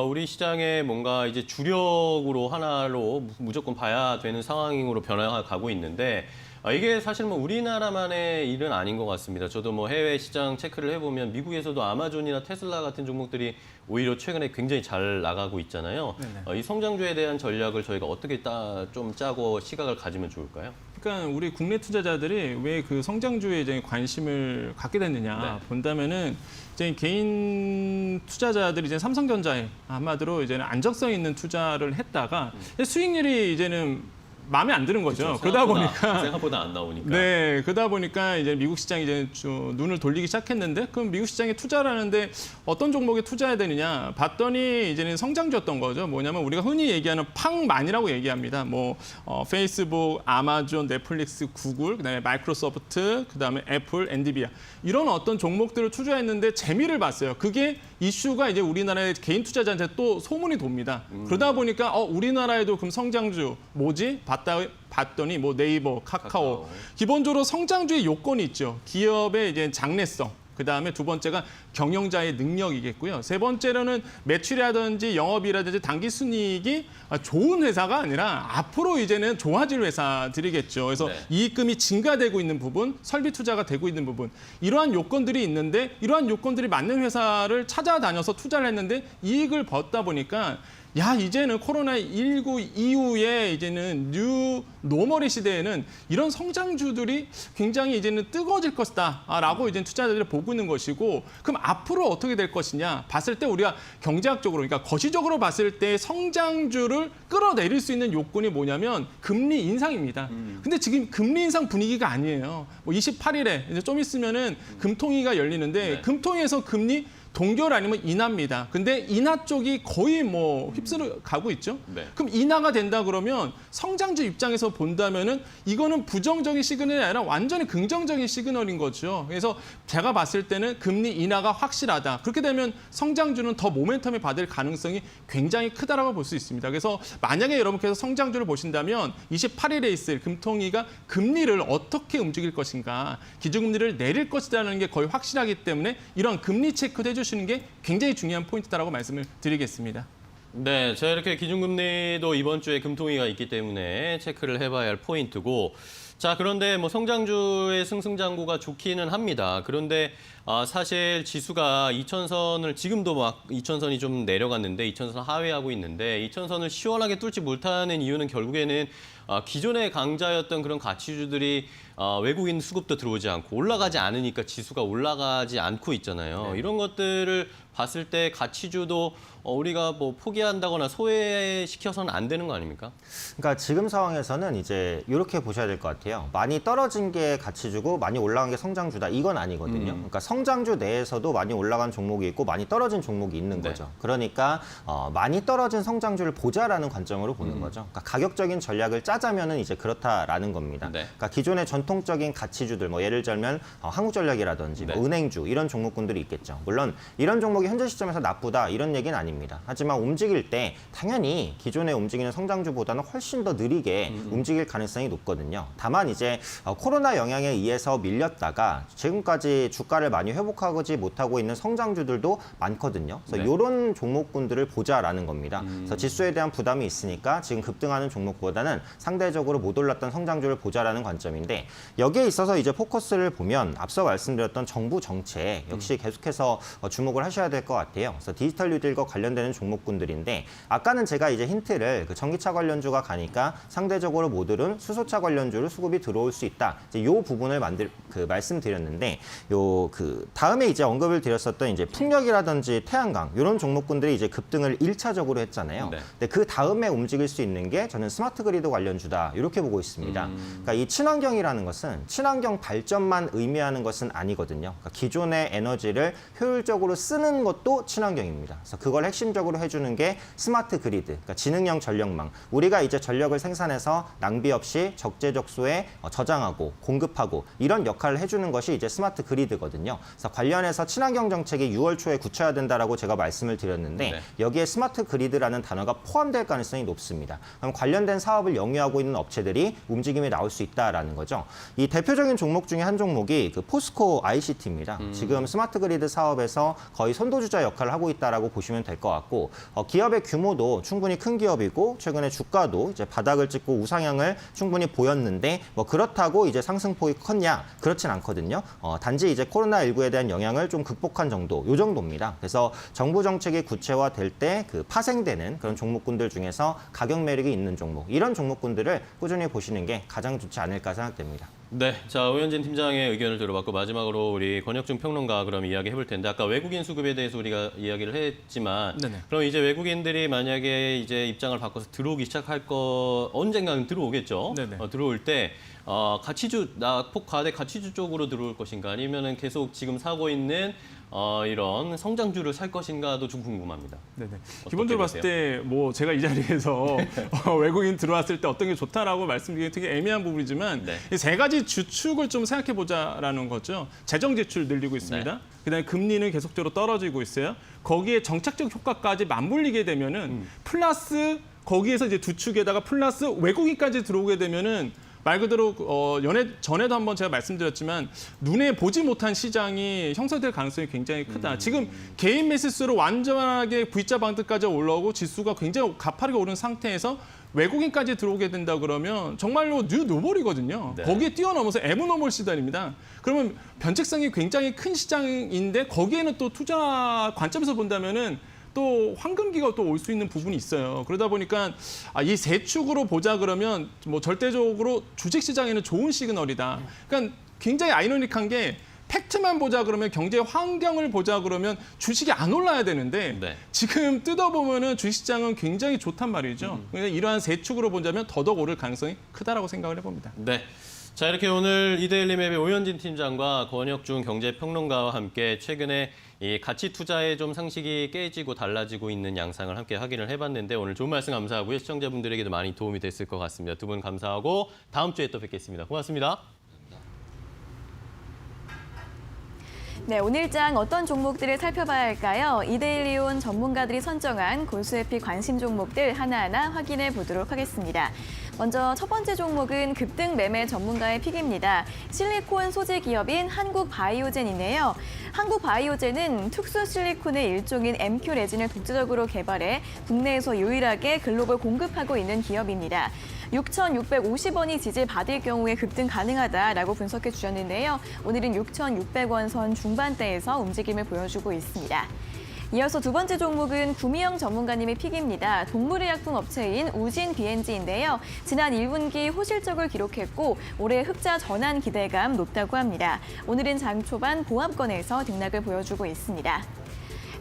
우리 시장에 뭔가 이제 주력으로 하나로 무조건 봐야 되는 상황으로 변화가고 있는데 이게 사실 뭐 우리나라만의 일은 아닌 것 같습니다. 저도 뭐 해외 시장 체크를 해보면 미국에서도 아마존이나 테슬라 같은 종목들이 오히려 최근에 굉장히 잘 나가고 있잖아요. 이 성장주에 대한 전략을 저희가 어떻게 좀 짜고 시각을 가지면 좋을까요? 그러니까 우리 국내 투자자들이 왜 그 성장주에 이제 관심을 갖게 됐느냐 본다면은 이제 개인 투자자들이 이제 삼성전자에 한마디로 이제는 안정성 있는 투자를 했다가 수익률이 이제는 마음에 안 드는 거죠. 그렇죠. 그러다 보니까 생각보다 안 나오니까. 네, 그러다 보니까 이제 미국 시장이 이제 눈을 돌리기 시작했는데, 그럼 미국 시장에 투자를 하는데 어떤 종목에 투자해야 되느냐 봤더니 이제는 성장주였던 거죠. 뭐냐면 우리가 흔히 얘기하는 팡만이라고 얘기합니다. 뭐 페이스북, 아마존, 넷플릭스, 구글, 그다음에 마이크로소프트, 그다음에 애플, 엔비디아 이런 어떤 종목들을 투자했는데 재미를 봤어요. 그게 이슈가 이제 우리나라의 개인 투자자한테 또 소문이 돕니다. 그러다 보니까 우리나라에도 그럼 성장주 뭐지? 봤더니 뭐 네이버, 카카오. 기본적으로 성장주의 요건이 있죠. 기업의 이제 장래성. 그다음에 두 번째가 경영자의 능력이겠고요. 세 번째로는 매출이라든지 영업이라든지 단기 순이익이 좋은 회사가 아니라 앞으로 이제는 좋아질 회사들이겠죠. 그래서 이익금이 증가되고 있는 부분, 설비 투자가 되고 있는 부분, 이러한 요건들이 있는데 이러한 요건들이 맞는 회사를 찾아다녀서 투자를 했는데 이익을 벗다 보니까 이제는 코로나19 이후에 이제는 뉴 노멀의 시대에는 이런 성장주들이 굉장히 이제는 뜨거워질 것이다라고 이제 투자자들이 보고 있는 것이고, 그럼 앞으로 어떻게 될 것이냐 봤을 때 우리가 경제학적으로, 그러니까 거시적으로 봤을 때 성장주를 끌어내릴 수 있는 요건이 뭐냐면 금리 인상입니다. 근데 지금 금리 인상 분위기가 아니에요. 뭐 28일에 이제 좀 있으면은 금통위가 열리는데 금통위에서 금리 동결 아니면 인하입니다. 근데 인하 쪽이 거의 뭐 휩쓸어 가고 있죠. 네. 그럼 인하가 된다 그러면 성장주 입장에서 본다면은 이거는 부정적인 시그널이 아니라 완전히 긍정적인 시그널인 거죠. 그래서 제가 봤을 때는 금리 인하가 확실하다. 그렇게 되면 성장주는 더 모멘텀이 받을 가능성이 굉장히 크다라고 볼 수 있습니다. 그래서 만약에 여러분께서 성장주를 보신다면 28일에 있을 금통위가 금리를 어떻게 움직일 것인가, 기준금리를 내릴 것이라는 게 거의 확실하기 때문에 이런 금리 체크도 해주시는 게 굉장히 중요한 포인트다라고 말씀을 드리겠습니다. 네, 자 이렇게 기준금리도 이번 주에 금통위가 있기 때문에 체크를 해봐야 할 포인트고, 자 그런데 뭐 성장주의 승승장구가 좋기는 합니다. 그런데 사실 지수가 2000선을 지금도 막 2000선이 좀 내려갔는데 2000선 하회하고 있는데 2000선을 시원하게 뚫지 못하는 이유는 결국에는 기존의 강자였던 그런 가치주들이 외국인 수급도 들어오지 않고 올라가지 않으니까 지수가 올라가지 않고 있잖아요. 이런 것들을 봤을 때 가치주도 우리가 뭐 포기한다거나 소외시켜서는 안 되는 거 아닙니까? 그러니까 지금 상황에서는 이제 이렇게 보셔야 될 것 같아요. 많이 떨어진 게 가치주고 많이 올라간 게 성장주다. 이건 아니거든요. 그러니까 성장주 내에서도 많이 올라간 종목이 있고 많이 떨어진 종목이 있는 거죠. 그러니까 많이 떨어진 성장주를 보자라는 관점으로 보는 거죠. 그러니까 가격적인 전략을 짜자면은 이제 그렇다라는 겁니다. 그러니까 기존의 전통적인 가치주들, 뭐 예를 들면 한국전력이라든지 뭐 은행주 이런 종목군들이 있겠죠. 물론 이런 종목이 현재 시점에서 나쁘다 이런 얘기는 아닙니다. 하지만 움직일 때 당연히 기존에 움직이는 성장주보다는 훨씬 더 느리게 움직일 가능성이 높거든요. 다만 이제 코로나 영향에 의해서 밀렸다가 지금까지 주가를 많이 회복하지 못하고 있는 성장주들도 많거든요. 그래서 이런 종목군들을 보자라는 겁니다. 그래서 지수에 대한 부담이 있으니까 지금 급등하는 종목보다는 상대적으로 못 올랐던 성장주를 보자라는 관점인데, 여기에 있어서 이제 포커스를 보면 앞서 말씀드렸던 정부 정책 역시 계속해서 주목을 하셔야 될 것 같아요. 그래서 디지털 뉴딜과 관련되는 종목군들인데, 아까는 제가 이제 힌트를 그 전기차 관련주가 가니까 상대적으로 못 오른 수소차 관련주로 수급이 들어올 수 있다. 이제 이 부분을 말씀드렸는데, 다음에 이제 언급을 드렸었던 이제 풍력이라든지 태양광 이런 종목군들이 이제 급등을 1차적으로 했잖아요. 근데 그 다음에 움직일 수 있는 게 저는 스마트 그리드 관련주다 이렇게 보고 있습니다. 그러니까 이 친환경이라는 것은 친환경 발전만 의미하는 것은 아니거든요. 그러니까 기존의 에너지를 효율적으로 쓰는 것도 친환경입니다. 그래서 그걸 핵심적으로 해주는 게 스마트 그리드, 그러니까 지능형 전력망. 우리가 이제 전력을 생산해서 낭비 없이 적재적소에 저장하고 공급하고 이런 역할을 해주는 것이 이제 스마트 그리드거든요. 그래서 관련해서 친환경 정책이 6월 초에 굳혀야 된다라고 제가 말씀을 드렸는데 여기에 스마트 그리드라는 단어가 포함될 가능성이 높습니다. 그럼 관련된 사업을 영위하고 있는 업체들이 움직임이 나올 수 있다라는 거죠. 이 대표적인 종목 중에 한 종목이 그 포스코 ICT입니다. 지금 스마트 그리드 사업에서 거의 선도주자 역할을 하고 있다라고 보시면 될 것 같고, 기업의 규모도 충분히 큰 기업이고 최근에 주가도 이제 바닥을 찍고 우상향을 충분히 보였는데 뭐 그렇다고 이제 상승폭이 컸냐? 그렇진 않거든요. 단지 이제 코로나19에 대한 영향을 좀 극복한 정도, 요 정도입니다. 그래서 정부 정책이 구체화될 때 그 파생되는 그런 종목군들 중에서 가격 매력이 있는 종목, 이런 종목군들을 꾸준히 보시는 게 가장 좋지 않을까 생각됩니다. 네, 자 오현진 팀장의 의견을 들어봤고 마지막으로 우리 권혁중 평론가 그럼 이야기 해볼 텐데 아까 외국인 수급에 대해서 우리가 이야기를 했지만 네네. 그럼 이제 외국인들이 만약에 이제 입장을 바꿔서 들어오기 시작할 거 언젠가는 들어오겠죠. 네네. 들어올 때 가치주 낙폭 과대 가치주 쪽으로 들어올 것인가 아니면은 계속 지금 사고 있는 이런 성장주를 살 것인가도 좀 궁금합니다. 네네. 기본적으로 봤을 때 뭐 제가 이 자리에서 외국인 들어왔을 때 어떤 게 좋다라고 말씀드리기 되게 애매한 부분이지만 네. 이 세 가지 주축을 좀 생각해 보자라는 거죠. 재정 지출 늘리고 있습니다. 네. 그다음에 금리는 계속적으로 떨어지고 있어요. 거기에 정책적 효과까지 맞물리게 되면은 플러스 거기에서 이제 두 축에다가 플러스 외국인까지 들어오게 되면은 말 그대로 전에도 한번 제가 말씀드렸지만 눈에 보지 못한 시장이 형성될 가능성이 굉장히 크다. 지금 개인 매수수로 완전하게 V자 방득까지 올라오고 지수가 굉장히 가파르게 오른 상태에서 외국인까지 들어오게 된다 그러면 정말로 뉴 노멀이거든요. 네. 거기에 뛰어넘어서 에브노멀 시단입니다. 그러면 변칙성이 굉장히 큰 시장인데 거기에는 또 투자 관점에서 본다면은 또 황금기가 또 올 수 있는 부분이 있어요. 그러다 보니까 이 세 축으로 보자 그러면 뭐 절대적으로 주식시장에는 좋은 시그널이다. 그러니까 굉장히 아이러닉한 게 팩트만 보자 그러면 경제 환경을 보자 그러면 주식이 안 올라야 되는데 네. 지금 뜯어보면은 주식시장은 굉장히 좋단 말이죠. 그러니까 이러한 세 축으로 본다면 더더욱 오를 가능성이 크다라고 생각을 해봅니다. 네. 자 이렇게 오늘 이데일리맵의 오현진 팀장과 권혁중 경제평론가와 함께 최근에 이 가치 투자의 좀 상식이 깨지고 달라지고 있는 양상을 함께 확인을 해봤는데 오늘 좋은 말씀 감사하고요. 시청자분들에게도 많이 도움이 됐을 것 같습니다. 두 분 감사하고 다음 주에 또 뵙겠습니다. 고맙습니다. 네, 오늘장 어떤 종목들을 살펴봐야 할까요? 이데일리온 전문가들이 선정한 골수에픽 관심 종목들 하나하나 확인해 보도록 하겠습니다. 먼저 첫 번째 종목은 급등 매매 전문가의 픽입니다. 실리콘 소재 기업인 한국바이오젠인데요. 한국바이오젠은 특수 실리콘의 일종인 MQ 레진을 독자적으로 개발해 국내에서 유일하게 글로벌 공급하고 있는 기업입니다. 6,650원이 지지받을 경우에 급등 가능하다라고 분석해 주셨는데요. 오늘은 6,600원 선 중반대에서 움직임을 보여주고 있습니다. 이어서 두 번째 종목은 구미영 전문가님의 픽입니다. 동물의약품 업체인 우진 BNG인데요. 지난 1분기 호실적을 기록했고 올해 흑자 전환 기대감 높다고 합니다. 오늘은 장 초반 보합권에서 등락을 보여주고 있습니다.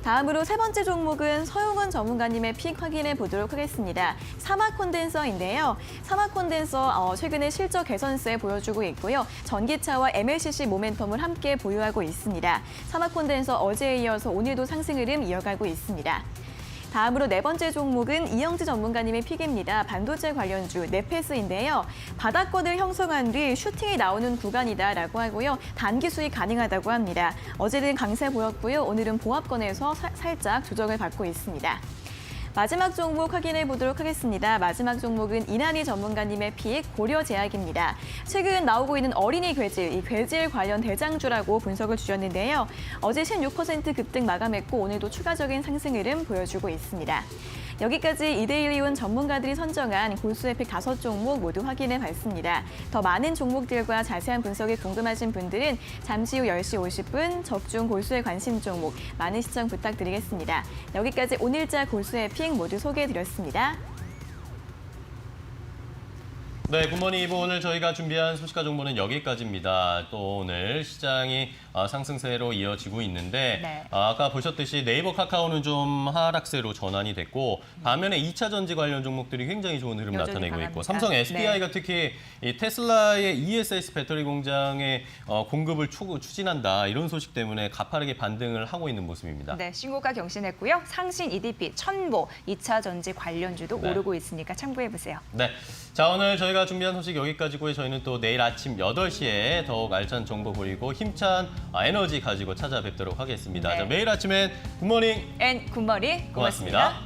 다음으로 세 번째 종목은 서용원 전문가님의 픽 확인해 보도록 하겠습니다. 사마콘덴서인데요. 사마콘덴서 최근에 실적 개선세 보여주고 있고요. 전기차와 MLCC 모멘텀을 함께 보유하고 있습니다. 사마콘덴서 어제에 이어서 오늘도 상승 흐름 이어가고 있습니다. 다음으로 네 번째 종목은 이영지 전문가님의 픽입니다. 반도체 관련주 네페스인데요. 바닥권을 형성한 뒤 슈팅이 나오는 구간이다라고 하고요. 단기 수익 가능하다고 합니다. 어제는 강세 보였고요. 오늘은 보합권에서 살짝 조정을 받고 있습니다. 마지막 종목 확인해 보도록 하겠습니다. 마지막 종목은 이난희 전문가님의 픽 고려제약입니다. 최근 나오고 있는 어린이 괴질, 이 괴질 관련 대장주라고 분석을 주셨는데요. 어제 16% 급등 마감했고 오늘도 추가적인 상승 흐름 보여주고 있습니다. 여기까지 이데일리온 전문가들이 선정한 골수에픽 5종목 모두 확인해 봤습니다. 더 많은 종목들과 자세한 분석이 궁금하신 분들은 잠시 후 10시 50분 적중 골수에 관심 종목 많은 시청 부탁드리겠습니다. 여기까지 오늘자 골수에픽 모두 소개해드렸습니다. 네, 굿모닝 이브 오늘 저희가 준비한 소식과 정보는 여기까지입니다. 또 오늘 시장이 상승세로 이어지고 있는데 네. 아까 보셨듯이 네이버 카카오는 좀 하락세로 전환이 됐고 반면에 2차 전지 관련 종목들이 굉장히 좋은 흐름 여전히 나타내고 강합니다. 있고 삼성 SDI가 특히 이 테슬라의 ESS 배터리 공장의 공급을 추진한다 이런 소식 때문에 가파르게 반등을 하고 있는 모습입니다. 네, 신고가 경신했고요. 상신 EDP, 첨보, 2차 전지 관련주도 네. 오르고 있으니까 참고해보세요. 네, 자 오늘 저희가 준비한 소식 여기까지고요. 저희는 또 내일 아침 8시에 더욱 알찬 정보 보이고 힘찬 에너지 가지고 찾아뵙도록 하겠습니다. 네. 자, 매일 아침엔 굿모닝 앤 굿머리 고맙습니다.